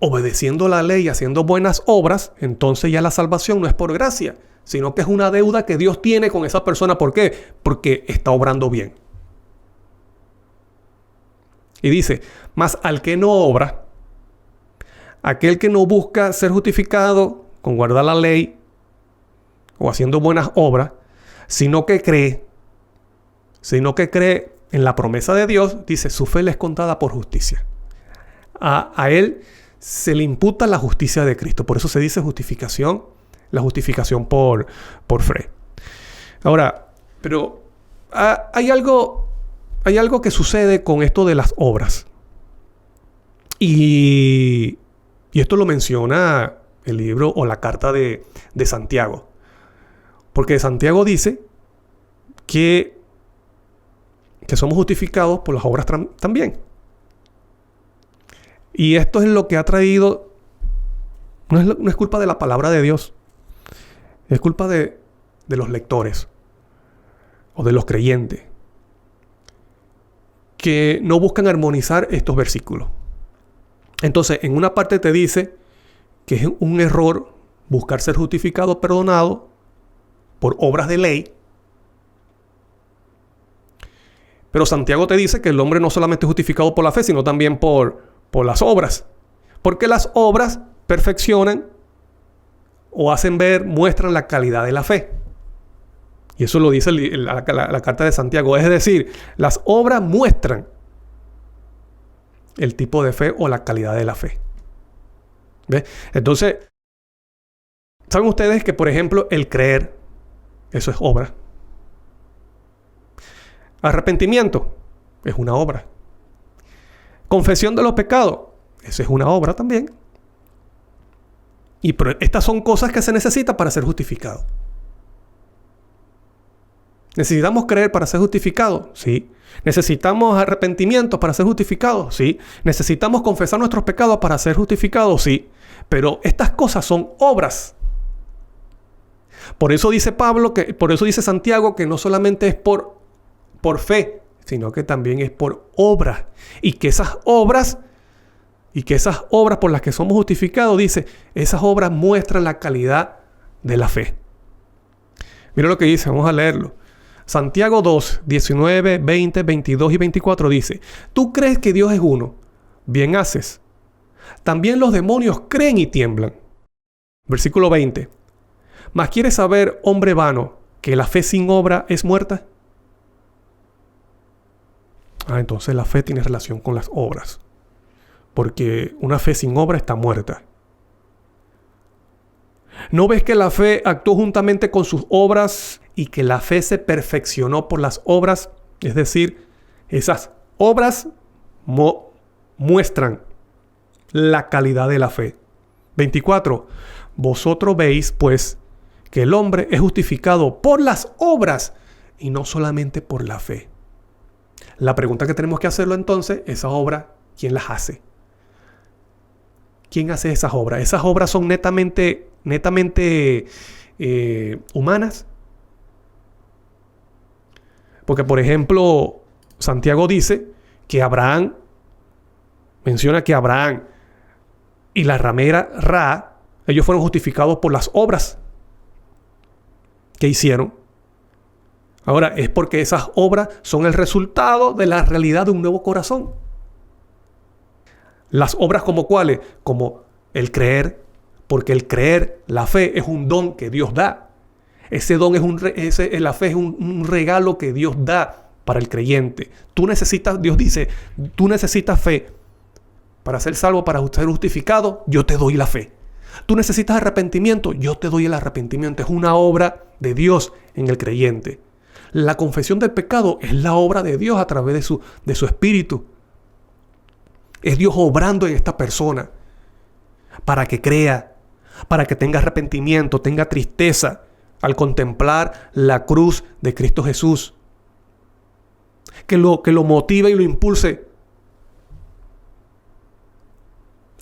obedeciendo la ley y haciendo buenas obras, entonces ya la salvación no es por gracia, sino que es una deuda que Dios tiene con esa persona. ¿Por qué? Porque está obrando bien. Y dice, mas al que no obra, aquel que no busca ser justificado con guardar la ley o haciendo buenas obras, sino que cree en la promesa de Dios, dice, su fe le es contada por justicia. A él se le imputa la justicia de Cristo. Por eso se dice justificación, la justificación por fe. Ahora, pero hay algo que sucede con esto de las obras. Y esto lo menciona el libro o la carta de Santiago. Porque Santiago dice que somos justificados por las obras también. Y esto es lo que ha traído, no es culpa de la palabra de Dios, es culpa de los lectores o de los creyentes que no buscan armonizar estos versículos. Entonces, en una parte te dice que es un error buscar ser justificado, perdonado por obras de ley. Pero Santiago te dice que el hombre no solamente es justificado por la fe, sino también por las obras. Porque las obras perfeccionan o hacen ver, muestran la calidad de la fe. Y eso lo dice la carta de Santiago. Es decir, las obras muestran el tipo de fe o la calidad de la fe. ¿Ves? Entonces, ¿saben ustedes que, por ejemplo, el creer, eso es obra? Arrepentimiento es una obra. Confesión de los pecados, eso es una obra también. Pero estas son cosas que se necesitan para ser justificado. ¿Necesitamos creer para ser justificados? Sí. ¿Necesitamos arrepentimiento para ser justificados? Sí. ¿Necesitamos confesar nuestros pecados para ser justificados? Sí. Pero estas cosas son obras. Por eso dice por eso dice Santiago que no solamente es por fe, sino que también es por obras. Y que esas obras por las que somos justificados, dice, esas obras muestran la calidad de la fe. Mira lo que dice, vamos a leerlo. Santiago 2, 19, 20, 22 y 24 dice: ¿Tú crees que Dios es uno? Bien haces. También los demonios creen y tiemblan. Versículo 20. ¿Mas quieres saber, hombre vano, que la fe sin obra es muerta? Entonces la fe tiene relación con las obras. Porque una fe sin obra está muerta. ¿No ves que la fe actuó juntamente con sus obras y que la fe se perfeccionó por las obras? Es decir, esas obras muestran la calidad de la fe. 24. Vosotros veis, pues, que el hombre es justificado por las obras y no solamente por la fe. La pregunta que tenemos que hacerlo entonces, esas obras, ¿quién las hace? ¿Quién hace esas obras? ¿Esas obras son netamente humanas? Porque, por ejemplo, Santiago dice que menciona que Abraham y la ramera Ra, ellos fueron justificados por las obras que hicieron. Ahora, es porque esas obras son el resultado de la realidad de un nuevo corazón. Las obras como cuáles, como el creer, porque el creer, la fe, es un don que Dios da. Ese don la fe es un regalo que Dios da para el creyente. Dios dice, tú necesitas fe para ser salvo, para ser justificado, yo te doy la fe. Tú necesitas arrepentimiento, yo te doy el arrepentimiento. Es una obra de Dios en el creyente. La confesión del pecado es la obra de Dios a través de su Espíritu. Es Dios obrando en esta persona para que crea, para que tenga arrepentimiento, tenga tristeza al contemplar la cruz de Cristo Jesús. Que lo motive y lo impulse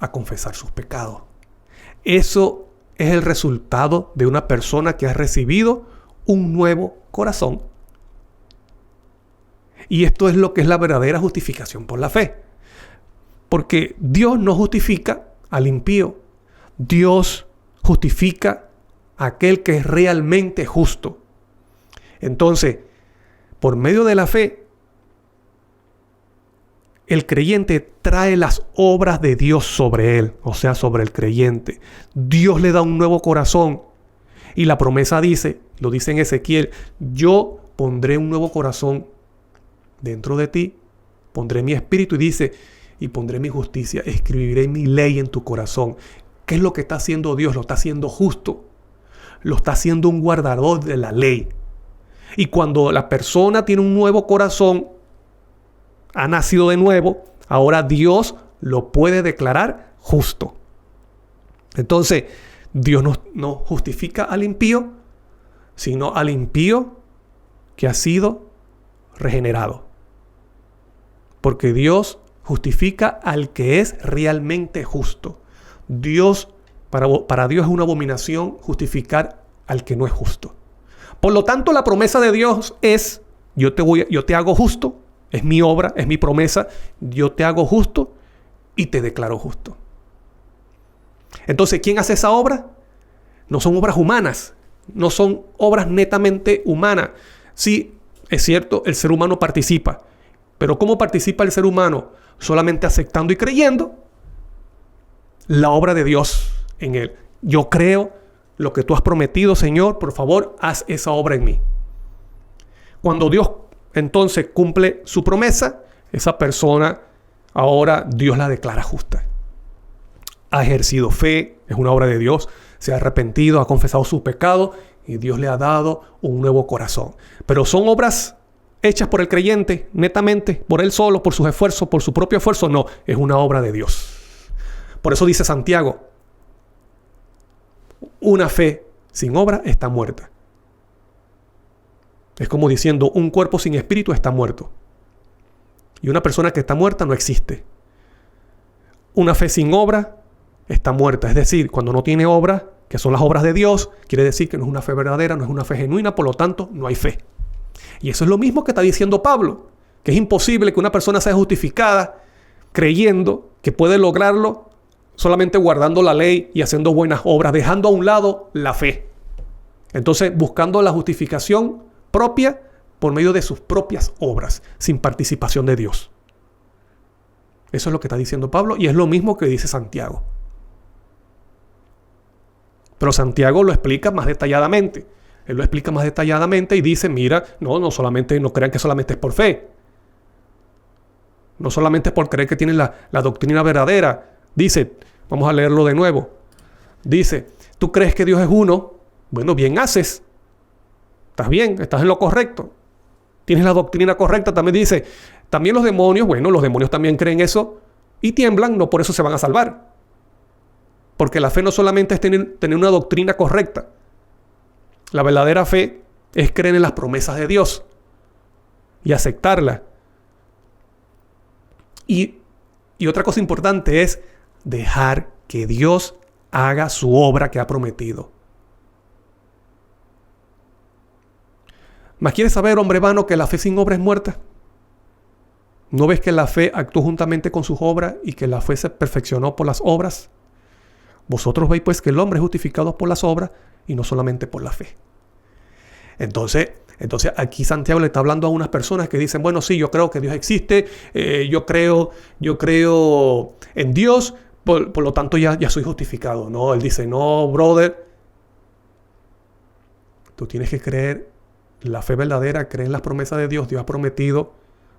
a confesar sus pecados. Eso es el resultado de una persona que ha recibido un nuevo corazón. Y esto es lo que es la verdadera justificación por la fe. Porque Dios no justifica al impío. Dios justifica a aquel que es realmente justo. Entonces, por medio de la fe, el creyente trae las obras de Dios sobre él, o sea, sobre el creyente. Dios le da un nuevo corazón. Y la promesa dice, lo dice en Ezequiel, yo pondré un nuevo corazón dentro de ti, pondré mi espíritu, y dice, y pondré mi justicia, escribiré mi ley en tu corazón. ¿Qué es lo que está haciendo Dios? Lo está haciendo justo. Lo está haciendo un guardador de la ley. Y cuando la persona tiene un nuevo corazón, ha nacido de nuevo, ahora Dios lo puede declarar justo. Entonces, Dios no justifica al impío, sino al impío que ha sido regenerado. Porque Dios justifica al que es realmente justo. Para Dios es una abominación justificar al que no es justo. Por lo tanto, la promesa de Dios es, yo te hago justo, es mi obra, es mi promesa, yo te hago justo y te declaro justo. Entonces, ¿quién hace esa obra? No son obras humanas, no son obras netamente humanas. Sí, es cierto, el ser humano participa, pero ¿cómo participa el ser humano? Solamente aceptando y creyendo la obra de Dios en él. Yo creo lo que tú has prometido, Señor, por favor, haz esa obra en mí. Cuando Dios entonces cumple su promesa, esa persona ahora Dios la declara justa. Ha ejercido fe, es una obra de Dios, se ha arrepentido, ha confesado sus pecados y Dios le ha dado un nuevo corazón. Pero son obras hechas por el creyente, netamente, por él solo, por sus esfuerzos, por su propio esfuerzo. No, es una obra de Dios. Por eso dice Santiago, una fe sin obra está muerta. Es como diciendo, un cuerpo sin espíritu está muerto. Y una persona que está muerta no existe. Una fe sin obra está muerta. Es decir, cuando no tiene obra, que son las obras de Dios, quiere decir que no es una fe verdadera, no es una fe genuina, por lo tanto, no hay fe. Y eso es lo mismo que está diciendo Pablo, que es imposible que una persona sea justificada creyendo que puede lograrlo solamente guardando la ley y haciendo buenas obras, dejando a un lado la fe. Entonces, buscando la justificación propia por medio de sus propias obras, sin participación de Dios. Eso es lo que está diciendo Pablo y es lo mismo que dice Santiago. Pero Santiago lo explica más detalladamente. Él lo explica más detalladamente y dice, mira, no crean que solamente es por fe. No solamente es por creer que tienen la doctrina verdadera. Dice, vamos a leerlo de nuevo. Dice, tú crees que Dios es uno, bueno, bien haces. Estás bien, estás en lo correcto. Tienes la doctrina correcta. También dice, también los demonios, bueno, los demonios también creen eso y tiemblan, no por eso se van a salvar. Porque la fe no solamente es tener una doctrina correcta. La verdadera fe es creer en las promesas de Dios y aceptarlas. Y otra cosa importante es dejar que Dios haga su obra que ha prometido. ¿Mas quieres saber, hombre vano, que la fe sin obra es muerta? ¿No ves que la fe actuó juntamente con sus obras y que la fe se perfeccionó por las obras? Vosotros veis pues que el hombre es justificado por las obras y no solamente por la fe. Entonces aquí Santiago le está hablando a unas personas que dicen, bueno, sí, yo creo que Dios existe, yo creo en Dios, por lo tanto ya soy justificado. No, él dice, no, brother, tú tienes que creer la fe verdadera, creer en las promesas de Dios. Dios ha prometido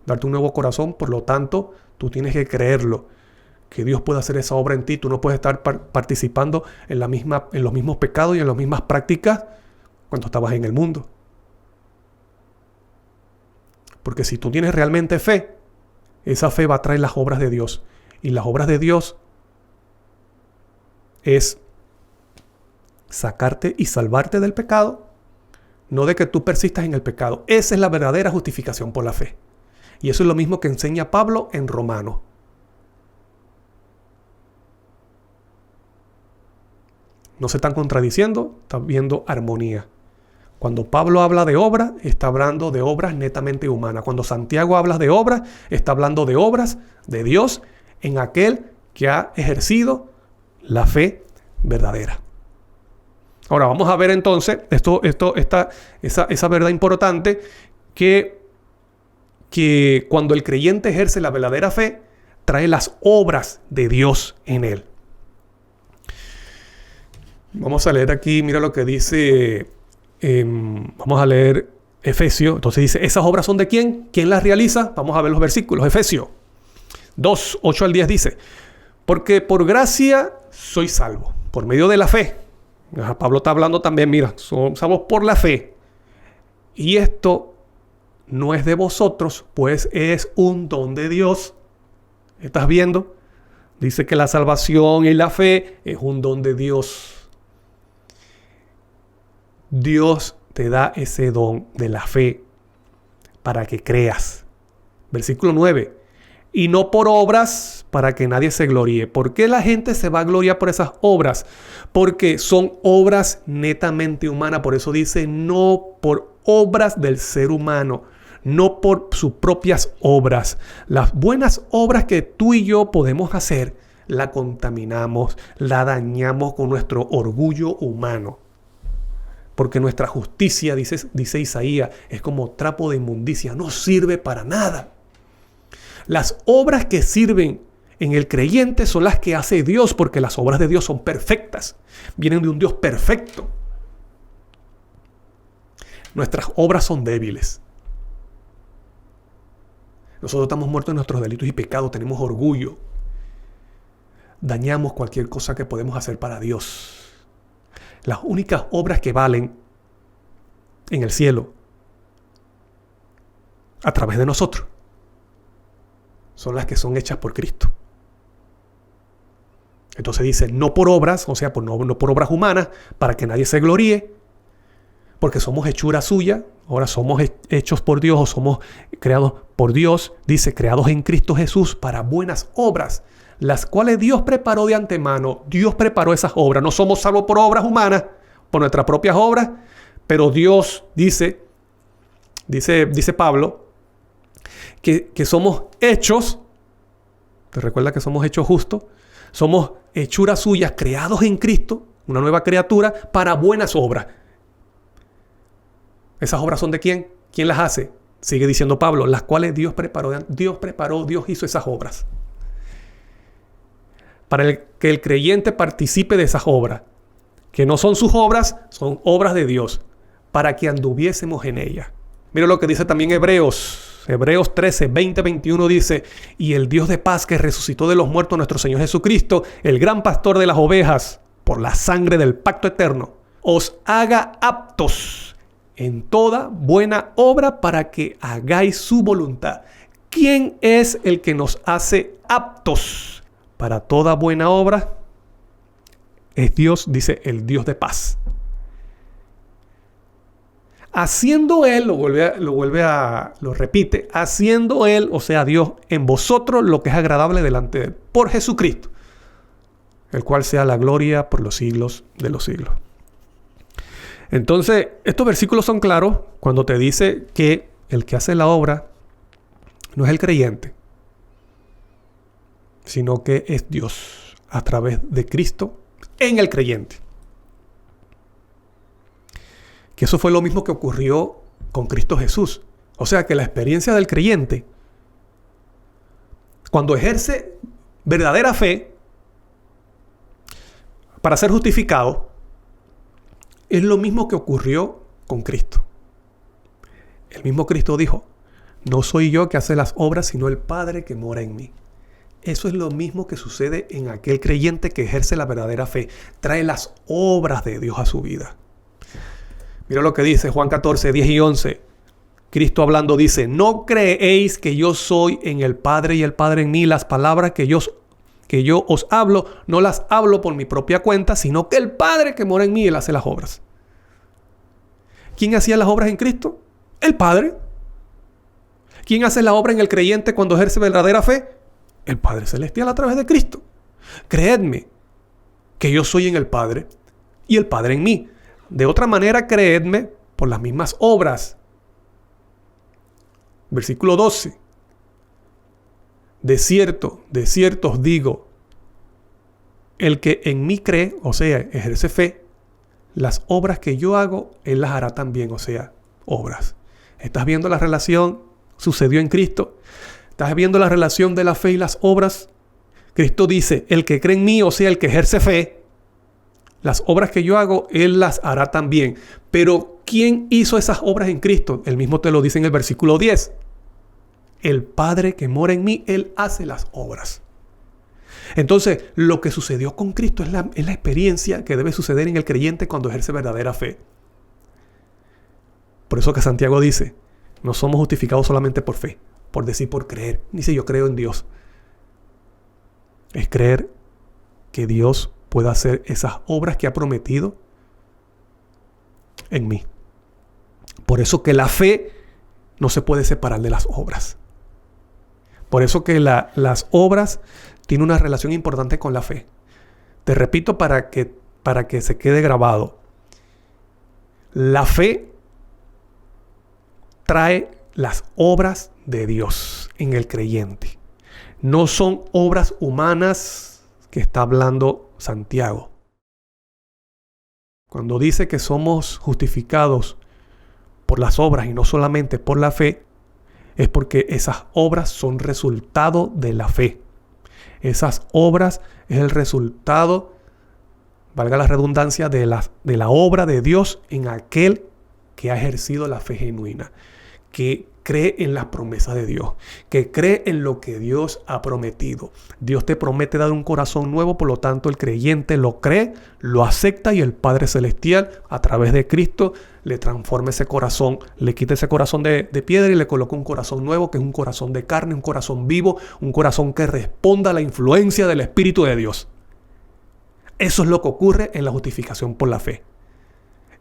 darte un nuevo corazón, por lo tanto, tú tienes que creerlo, que Dios puede hacer esa obra en ti. Tú no puedes estar participando en los mismos pecados y en las mismas prácticas cuando estabas en el mundo. Porque si tú tienes realmente fe, esa fe va a traer las obras de Dios. Y las obras de Dios es sacarte y salvarte del pecado, no de que tú persistas en el pecado. Esa es la verdadera justificación por la fe. Y eso es lo mismo que enseña Pablo en Romanos. No se están contradiciendo, están viendo armonía. Cuando Pablo habla de obras, está hablando de obras netamente humanas. Cuando Santiago habla de obras, está hablando de obras de Dios en aquel que ha ejercido la fe verdadera. Ahora vamos a ver entonces esa verdad importante que cuando el creyente ejerce la verdadera fe, trae las obras de Dios en él. Vamos a leer aquí, mira lo que dice, vamos a leer Efesios. Entonces dice, ¿esas obras son de quién? ¿Quién las realiza? Vamos a ver los versículos. Efesios 2, 8 al 10 dice, porque por gracia soy salvo, por medio de la fe. Pablo está hablando también, mira, somos salvos por la fe. Y esto no es de vosotros, pues es un don de Dios. ¿Estás viendo? Dice que la salvación y la fe es un don de Dios. Dios te da ese don de la fe para que creas. Versículo 9. Y no por obras para que nadie se gloríe. ¿Por qué la gente se va a gloriar por esas obras? Porque son obras netamente humanas. Por eso dice no por obras del ser humano, no por sus propias obras. Las buenas obras que tú y yo podemos hacer, la contaminamos, la dañamos con nuestro orgullo humano. Porque nuestra justicia, dice Isaías, es como trapo de inmundicia, no sirve para nada. Las obras que sirven en el creyente son las que hace Dios, porque las obras de Dios son perfectas. Vienen de un Dios perfecto. Nuestras obras son débiles. Nosotros estamos muertos en nuestros delitos y pecados, tenemos orgullo. Dañamos cualquier cosa que podemos hacer para Dios. Las únicas obras que valen en el cielo a través de nosotros son las que son hechas por Cristo. Entonces dice, no por obras, o sea, no por obras humanas, para que nadie se gloríe. porque somos hechura suya, ahora somos hechos por Dios o somos creados por Dios, dice, creados en Cristo Jesús para buenas obras, las cuales Dios preparó de antemano. Dios preparó esas obras. No somos salvos por obras humanas, por nuestras propias obras, pero Dios dice Pablo, que somos hechos, ¿te recuerda que somos hechos justos? Somos hechuras suyas, creados en Cristo, una nueva criatura, para buenas obras. ¿Esas obras son de quién? ¿Quién las hace? Sigue diciendo Pablo, las cuales Dios Dios hizo esas obras. Para que el creyente participe de esas obras, que no son sus obras, son obras de Dios, para que anduviésemos en ellas. Mira lo que dice también Hebreos 13, 20, 21 dice, y el Dios de paz que resucitó de los muertos nuestro Señor Jesucristo, el gran pastor de las ovejas, por la sangre del pacto eterno, os haga aptos en toda buena obra para que hagáis su voluntad. ¿Quién es el que nos hace aptos para toda buena obra? Es Dios, dice el Dios de paz. Haciendo Él, lo repite, haciendo Él, o sea Dios, en vosotros lo que es agradable delante de Él, por Jesucristo, el cual sea la gloria por los siglos de los siglos. Entonces, estos versículos son claros cuando te dice que el que hace la obra no es el creyente, sino que es Dios a través de Cristo en el creyente. Que eso fue lo mismo que ocurrió con Cristo Jesús. O sea que la experiencia del creyente, cuando ejerce verdadera fe para ser justificado, es lo mismo que ocurrió con Cristo. El mismo Cristo dijo, no soy yo que hace las obras, sino el Padre que mora en mí. Eso es lo mismo que sucede en aquel creyente que ejerce la verdadera fe. Trae las obras de Dios a su vida. Mira lo que dice Juan 14, 10 y 11. Cristo hablando dice, no creéis que yo soy en el Padre y el Padre en mí. Las palabras que yo os hablo, no las hablo por mi propia cuenta, sino que el Padre que mora en mí, Él hace las obras. ¿Quién hacía las obras en Cristo? El Padre. ¿Quién hace la obra en el creyente cuando ejerce verdadera fe? El Padre Celestial a través de Cristo. Creedme que yo soy en el Padre y el Padre en mí. De otra manera, creedme por las mismas obras. Versículo 12. De cierto os digo, el que en mí cree, o sea, ejerce fe, las obras que yo hago, él las hará también, o sea, obras. ¿Estás viendo la relación? Sucedió en Cristo. ¿Estás viendo la relación de la fe y las obras? Cristo dice, el que cree en mí, o sea, el que ejerce fe, las obras que yo hago, Él las hará también. Pero ¿quién hizo esas obras en Cristo? Él mismo te lo dice en el versículo 10. El Padre que mora en mí, Él hace las obras. Entonces, lo que sucedió con Cristo es la experiencia que debe suceder en el creyente cuando ejerce verdadera fe. Por eso que Santiago dice, no somos justificados solamente por fe, por decir, por creer. Dice, yo creo en Dios. Es creer que Dios pueda hacer esas obras que ha prometido en mí. Por eso que la fe no se puede separar de las obras. Por eso que las obras tienen una relación importante con la fe. Te repito para que se quede grabado. La fe trae las obras de Dios en el creyente. No son obras humanas que está hablando Santiago. Cuando dice que somos justificados por las obras y no solamente por la fe, es porque esas obras son resultado de la fe. Esas obras es el resultado, valga la redundancia, de la obra de Dios en aquel que ha ejercido la fe genuina, que cree en las promesas de Dios, que cree en lo que Dios ha prometido. Dios te promete dar un corazón nuevo, por lo tanto el creyente lo cree, lo acepta y el Padre Celestial a través de Cristo le transforma ese corazón, le quita ese corazón de piedra y le coloca un corazón nuevo que es un corazón de carne, un corazón vivo, un corazón que responda a la influencia del Espíritu de Dios. Eso es lo que ocurre en la justificación por la fe.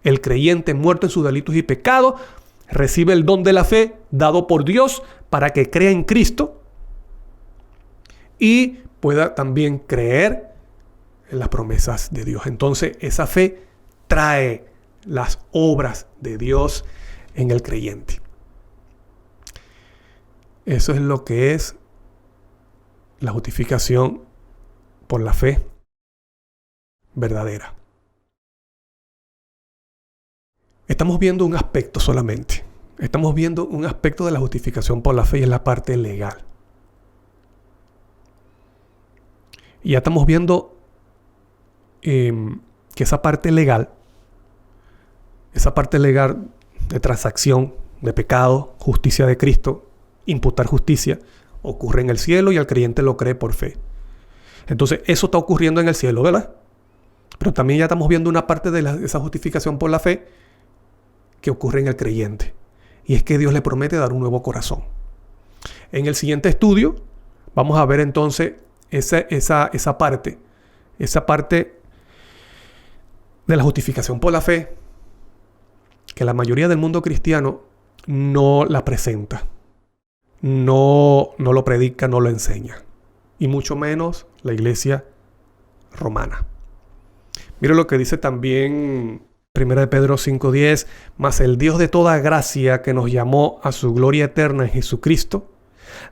El creyente muerto en sus delitos y pecados recibe el don de la fe dado por Dios para que crea en Cristo y pueda también creer en las promesas de Dios. Entonces, esa fe trae las obras de Dios en el creyente. Eso es lo que es la justificación por la fe verdadera. Estamos viendo un aspecto solamente. Estamos viendo un aspecto de la justificación por la fe y es la parte legal. Y ya estamos viendo que esa parte legal de transacción, de pecado, justicia de Cristo, imputar justicia, ocurre en el cielo y el creyente lo cree por fe. Entonces, eso está ocurriendo en el cielo, ¿verdad? Pero también ya estamos viendo una parte de esa justificación por la fe que ocurre en el creyente. Y es que Dios le promete dar un nuevo corazón. En el siguiente estudio vamos a ver entonces esa parte de la justificación por la fe que la mayoría del mundo cristiano no la presenta. No lo predica, no lo enseña. Y mucho menos la iglesia romana. Mira lo que dice también 1 Pedro 5:10. Mas el Dios de toda gracia que nos llamó a su gloria eterna en Jesucristo,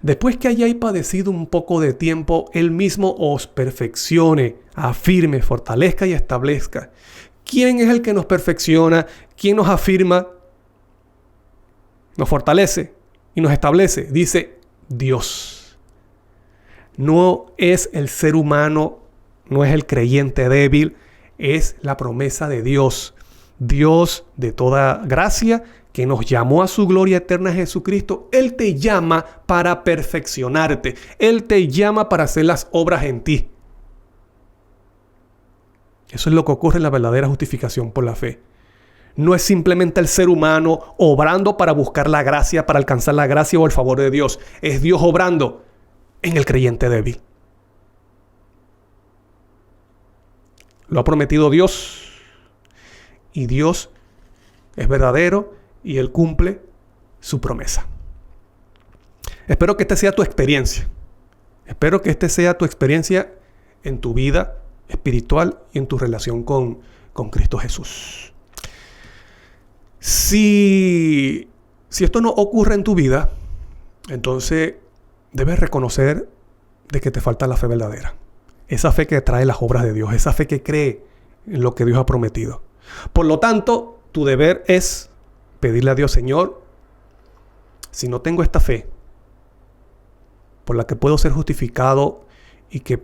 después que hayáis padecido un poco de tiempo, Él mismo os perfeccione, afirme, fortalezca y establezca. ¿Quién es el que nos perfecciona? ¿Quién nos afirma? Nos fortalece y nos establece. Dice Dios. No es el ser humano, no es el creyente débil, es la promesa de Dios. Dios de toda gracia que nos llamó a su gloria eterna en Jesucristo. Él te llama para perfeccionarte. Él te llama para hacer las obras en ti. Eso es lo que ocurre en la verdadera justificación por la fe. No es simplemente el ser humano obrando para buscar la gracia, para alcanzar la gracia o el favor de Dios. Es Dios obrando en el creyente débil. Lo ha prometido Dios. Y Dios es verdadero y Él cumple su promesa. Espero que esta sea tu experiencia. Espero que esta sea tu experiencia en tu vida espiritual y en tu relación con Cristo Jesús. Si esto no ocurre en tu vida, entonces debes reconocer de que te falta la fe verdadera. Esa fe que trae las obras de Dios, esa fe que cree en lo que Dios ha prometido. Por lo tanto, tu deber es pedirle a Dios: Señor, si no tengo esta fe por la que puedo ser justificado y que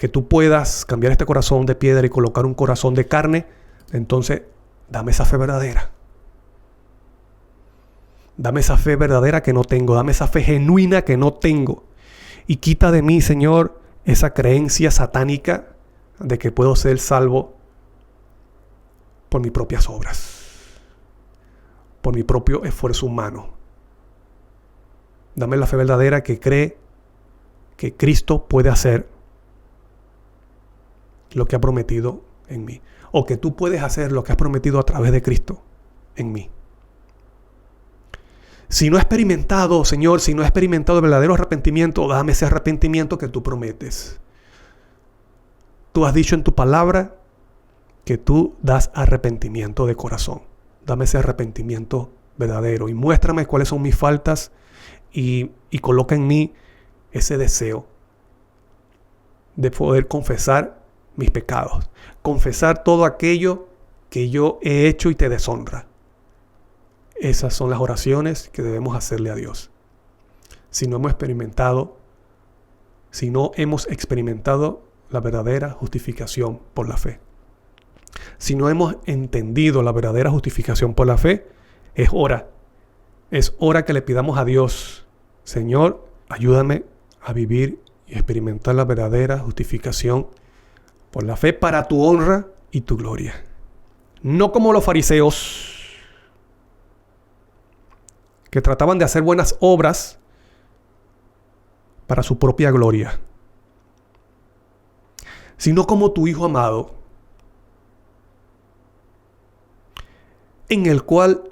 tú puedas cambiar este corazón de piedra y colocar un corazón de carne, entonces dame esa fe verdadera. Dame esa fe verdadera que no tengo. Dame esa fe genuina que no tengo. Y quita de mí, Señor, esa creencia satánica de que puedo ser salvo por mis propias obras, por mi propio esfuerzo humano. Dame la fe verdadera que cree que Cristo puede hacer lo que ha prometido en mí, o que tú puedes hacer lo que has prometido a través de Cristo en mí. Si no he experimentado, Señor, si no he experimentado el verdadero arrepentimiento, dame ese arrepentimiento que tú prometes. Tú has dicho en tu palabra que tú das arrepentimiento de corazón. Dame ese arrepentimiento verdadero y muéstrame cuáles son mis faltas y coloca en mí ese deseo de poder confesar mis pecados. Confesar todo aquello que yo he hecho y te deshonra. Esas son las oraciones que debemos hacerle a Dios. Si no hemos experimentado la verdadera justificación por la fe. Si no hemos entendido la verdadera justificación por la fe, es hora que le pidamos a Dios: Señor, ayúdame a vivir y experimentar la verdadera justificación por la fe para tu honra y tu gloria. No como los fariseos, que trataban de hacer buenas obras para su propia gloria, sino como tu Hijo amado, en el cual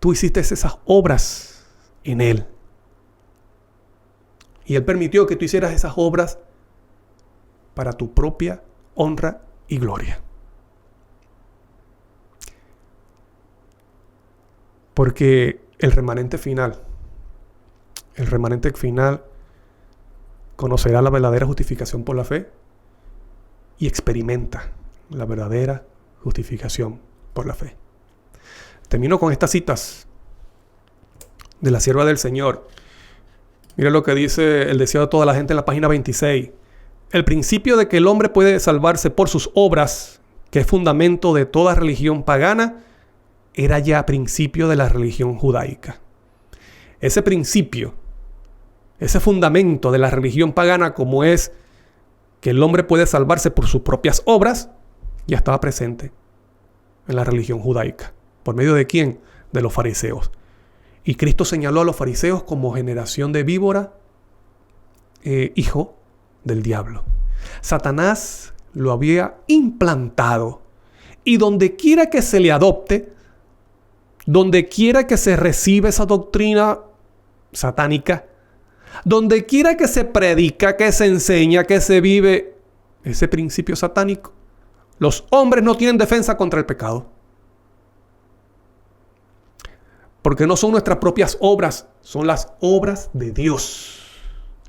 tú hiciste esas obras en Él. Y Él permitió que tú hicieras esas obras para tu propia honra y gloria. Porque el remanente final conocerá la verdadera justificación por la fe y experimenta la verdadera justificación por la fe. Termino con estas citas de la sierva del Señor. Mira lo que dice el deseo de toda la gente en la página 26. El principio de que el hombre puede salvarse por sus obras, que es fundamento de toda religión pagana, era ya principio de la religión judaica. Ese principio, ese fundamento de la religión pagana, como es que el hombre puede salvarse por sus propias obras, ya estaba presente en la religión judaica. ¿Por medio de quién? De los fariseos. Y Cristo señaló a los fariseos como generación de víbora, hijo del diablo. Satanás lo había implantado. Y donde quiera que se le adopte, donde quiera que se reciba esa doctrina satánica, donde quiera que se predica, que se enseña, que se vive ese principio satánico, los hombres no tienen defensa contra el pecado. Porque no son nuestras propias obras, son las obras de Dios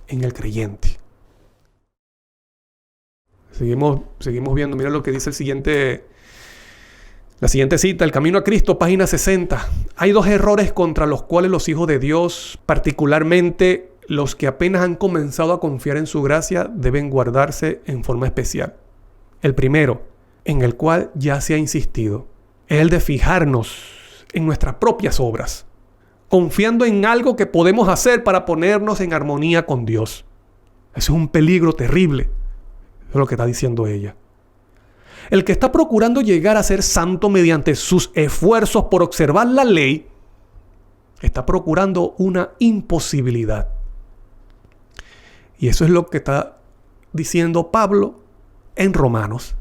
en el creyente. Seguimos viendo, mira lo que dice la siguiente cita, El Camino a Cristo, página 60. Hay dos errores contra los cuales los hijos de Dios, particularmente los que apenas han comenzado a confiar en su gracia, deben guardarse en forma especial. El primero, en el cual ya se ha insistido, es el de fijarnos en nuestras propias obras, confiando en algo que podemos hacer para ponernos en armonía con Dios. Eso es un peligro terrible. Eso es lo que está diciendo ella. El que está procurando llegar a ser santo mediante sus esfuerzos por observar la ley, está procurando una imposibilidad. Y eso es lo que está diciendo Pablo en Romanos.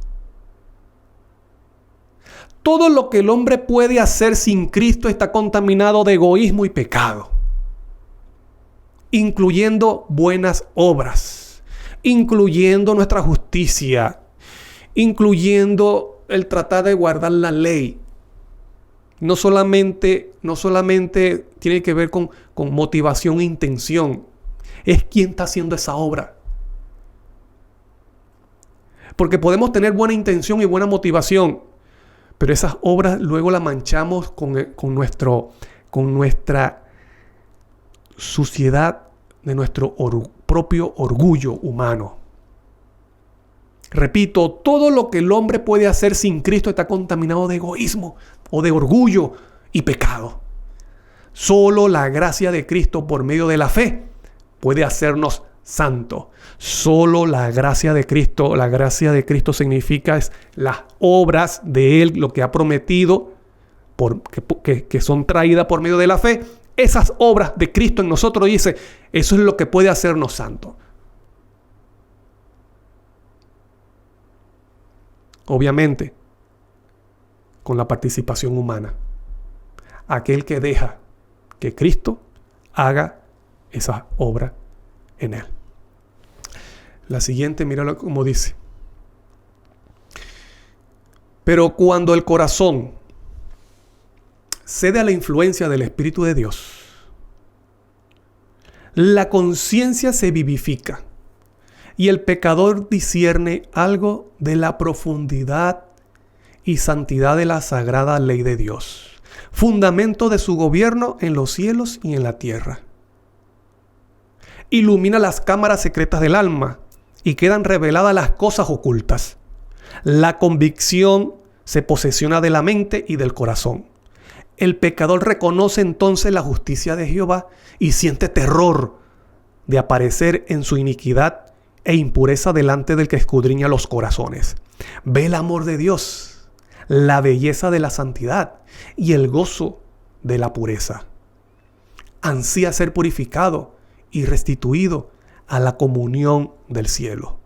Todo lo que el hombre puede hacer sin Cristo está contaminado de egoísmo y pecado, incluyendo buenas obras, incluyendo nuestra justicia, incluyendo el tratar de guardar la ley. No solamente tiene que ver con motivación e intención, es quién está haciendo esa obra. Porque podemos tener buena intención y buena motivación, pero esas obras luego las manchamos con nuestra suciedad de nuestro propio orgullo humano. Repito, todo lo que el hombre puede hacer sin Cristo está contaminado de egoísmo o de orgullo y pecado. Solo la gracia de Cristo por medio de la fe puede hacernos santos. Solo la gracia de Cristo significa es las obras de Él, lo que ha prometido, que son traídas por medio de la fe. Esas obras de Cristo en nosotros, dice, eso es lo que puede hacernos santos. Obviamente, con la participación humana. Aquel que deja que Cristo haga esa obra en él. La siguiente, míralo como dice. Pero cuando el corazón cede a la influencia del Espíritu de Dios, la conciencia se vivifica y el pecador discierne algo de la profundidad y santidad de la sagrada ley de Dios, fundamento de su gobierno en los cielos y en la tierra. Ilumina las cámaras secretas del alma y quedan reveladas las cosas ocultas. La convicción se posesiona de la mente y del corazón. El pecador reconoce entonces la justicia de Jehová y siente terror de aparecer en su iniquidad e impureza delante del que escudriña los corazones. Ve el amor de Dios, la belleza de la santidad y el gozo de la pureza. Ansía ser purificado y restituido a la comunión del cielo.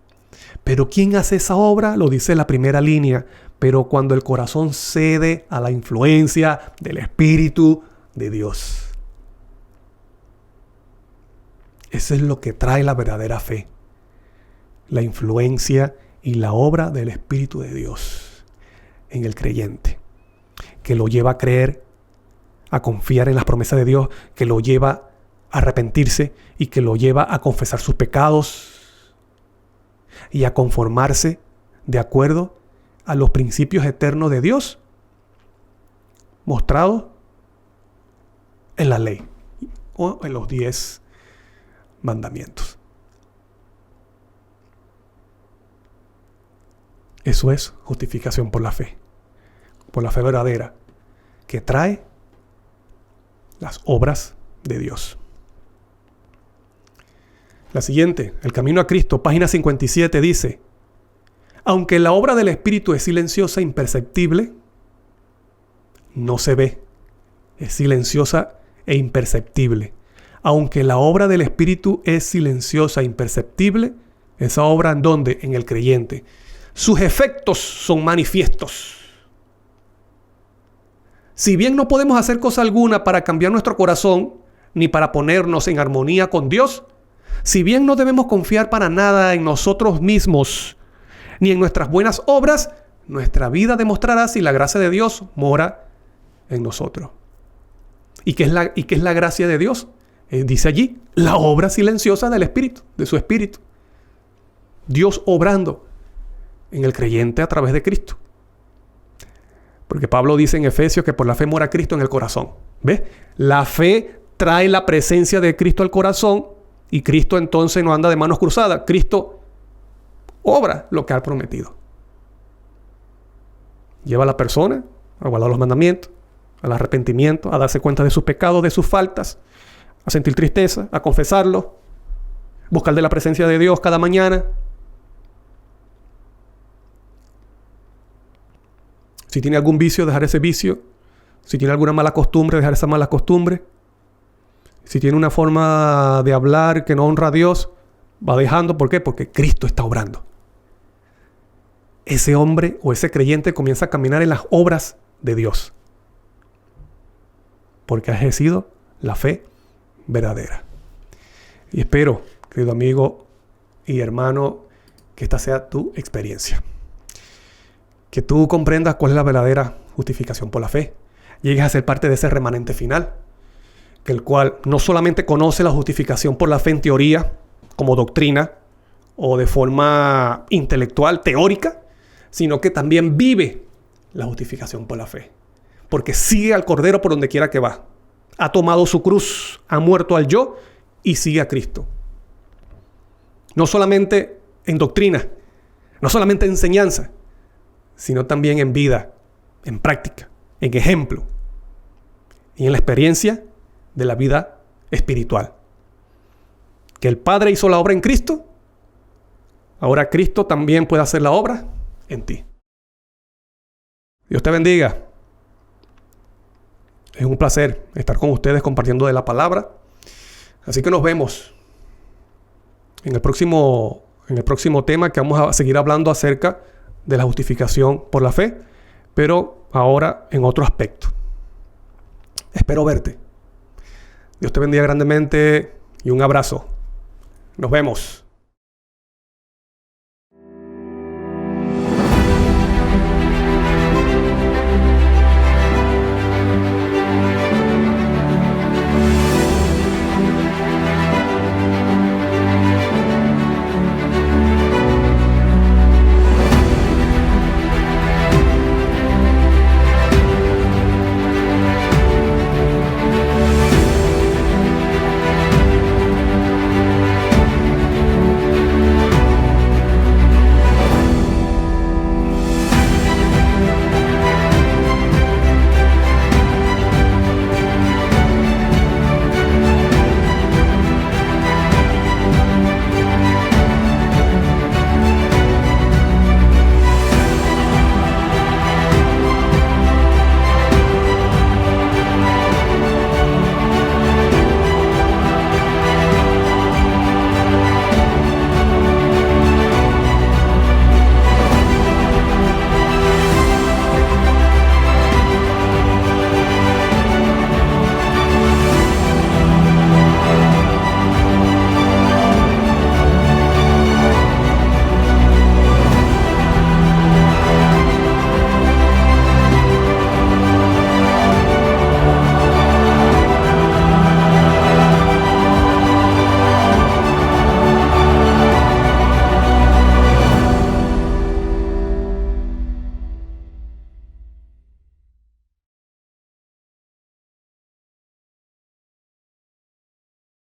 Pero ¿quién hace esa obra? Lo dice la primera línea. Pero cuando el corazón cede a la influencia del Espíritu de Dios. Eso es lo que trae la verdadera fe. La influencia y la obra del Espíritu de Dios en el creyente. Que lo lleva a creer, a confiar en las promesas de Dios, que lo lleva a arrepentirse y que lo lleva a confesar sus pecados y a conformarse de acuerdo a los principios eternos de Dios mostrados en la ley o en los 10 mandamientos. Eso es justificación por la fe verdadera, que trae las obras de Dios. La siguiente, El camino a Cristo, página 57, dice: aunque la obra del Espíritu es silenciosa e imperceptible, no se ve, es silenciosa e imperceptible. Aunque la obra del Espíritu es silenciosa e imperceptible, esa obra en donde, en el creyente, sus efectos son manifiestos. Si bien no podemos hacer cosa alguna para cambiar nuestro corazón, ni para ponernos en armonía con Dios, si bien no debemos confiar para nada en nosotros mismos, ni en nuestras buenas obras, nuestra vida demostrará si la gracia de Dios mora en nosotros. ¿Y qué es la gracia de Dios? Dice allí, la obra silenciosa del Espíritu, de su Espíritu. Dios obrando en el creyente a través de Cristo. Porque Pablo dice en Efesios que por la fe mora Cristo en el corazón. ¿Ves? La fe trae la presencia de Cristo al corazón y Cristo entonces no anda de manos cruzadas. Cristo obra lo que ha prometido. Lleva a la persona a guardar los mandamientos, al arrepentimiento, a darse cuenta de sus pecados, de sus faltas, a sentir tristeza, a confesarlo, buscar de la presencia de Dios cada mañana. Si tiene algún vicio, dejar ese vicio. Si tiene alguna mala costumbre, dejar esa mala costumbre. Si tiene una forma de hablar que no honra a Dios, va dejando. ¿Por qué? Porque Cristo está obrando. Ese hombre o ese creyente comienza a caminar en las obras de Dios. Porque ha ejercido la fe verdadera. Y espero, querido amigo y hermano, que esta sea tu experiencia. Que tú comprendas cuál es la verdadera justificación por la fe. Llegues a ser parte de ese remanente final, que el cual no solamente conoce la justificación por la fe en teoría, como doctrina, o de forma intelectual, teórica, sino que también vive la justificación por la fe. Porque sigue al Cordero por donde quiera que va. Ha tomado su cruz, ha muerto al yo y sigue a Cristo. No solamente en doctrina, no solamente en enseñanza, sino también en vida, en práctica, en ejemplo y en la experiencia de la vida espiritual. Que el Padre hizo la obra en Cristo, ahora Cristo también puede hacer la obra en ti. Dios te bendiga. Es un placer estar con ustedes compartiendo de la palabra. Así que nos vemos en el próximo tema, que vamos a seguir hablando acerca de la justificación por la fe, pero ahora en otro aspecto. Espero verte. Dios te bendiga grandemente y un abrazo. Nos vemos.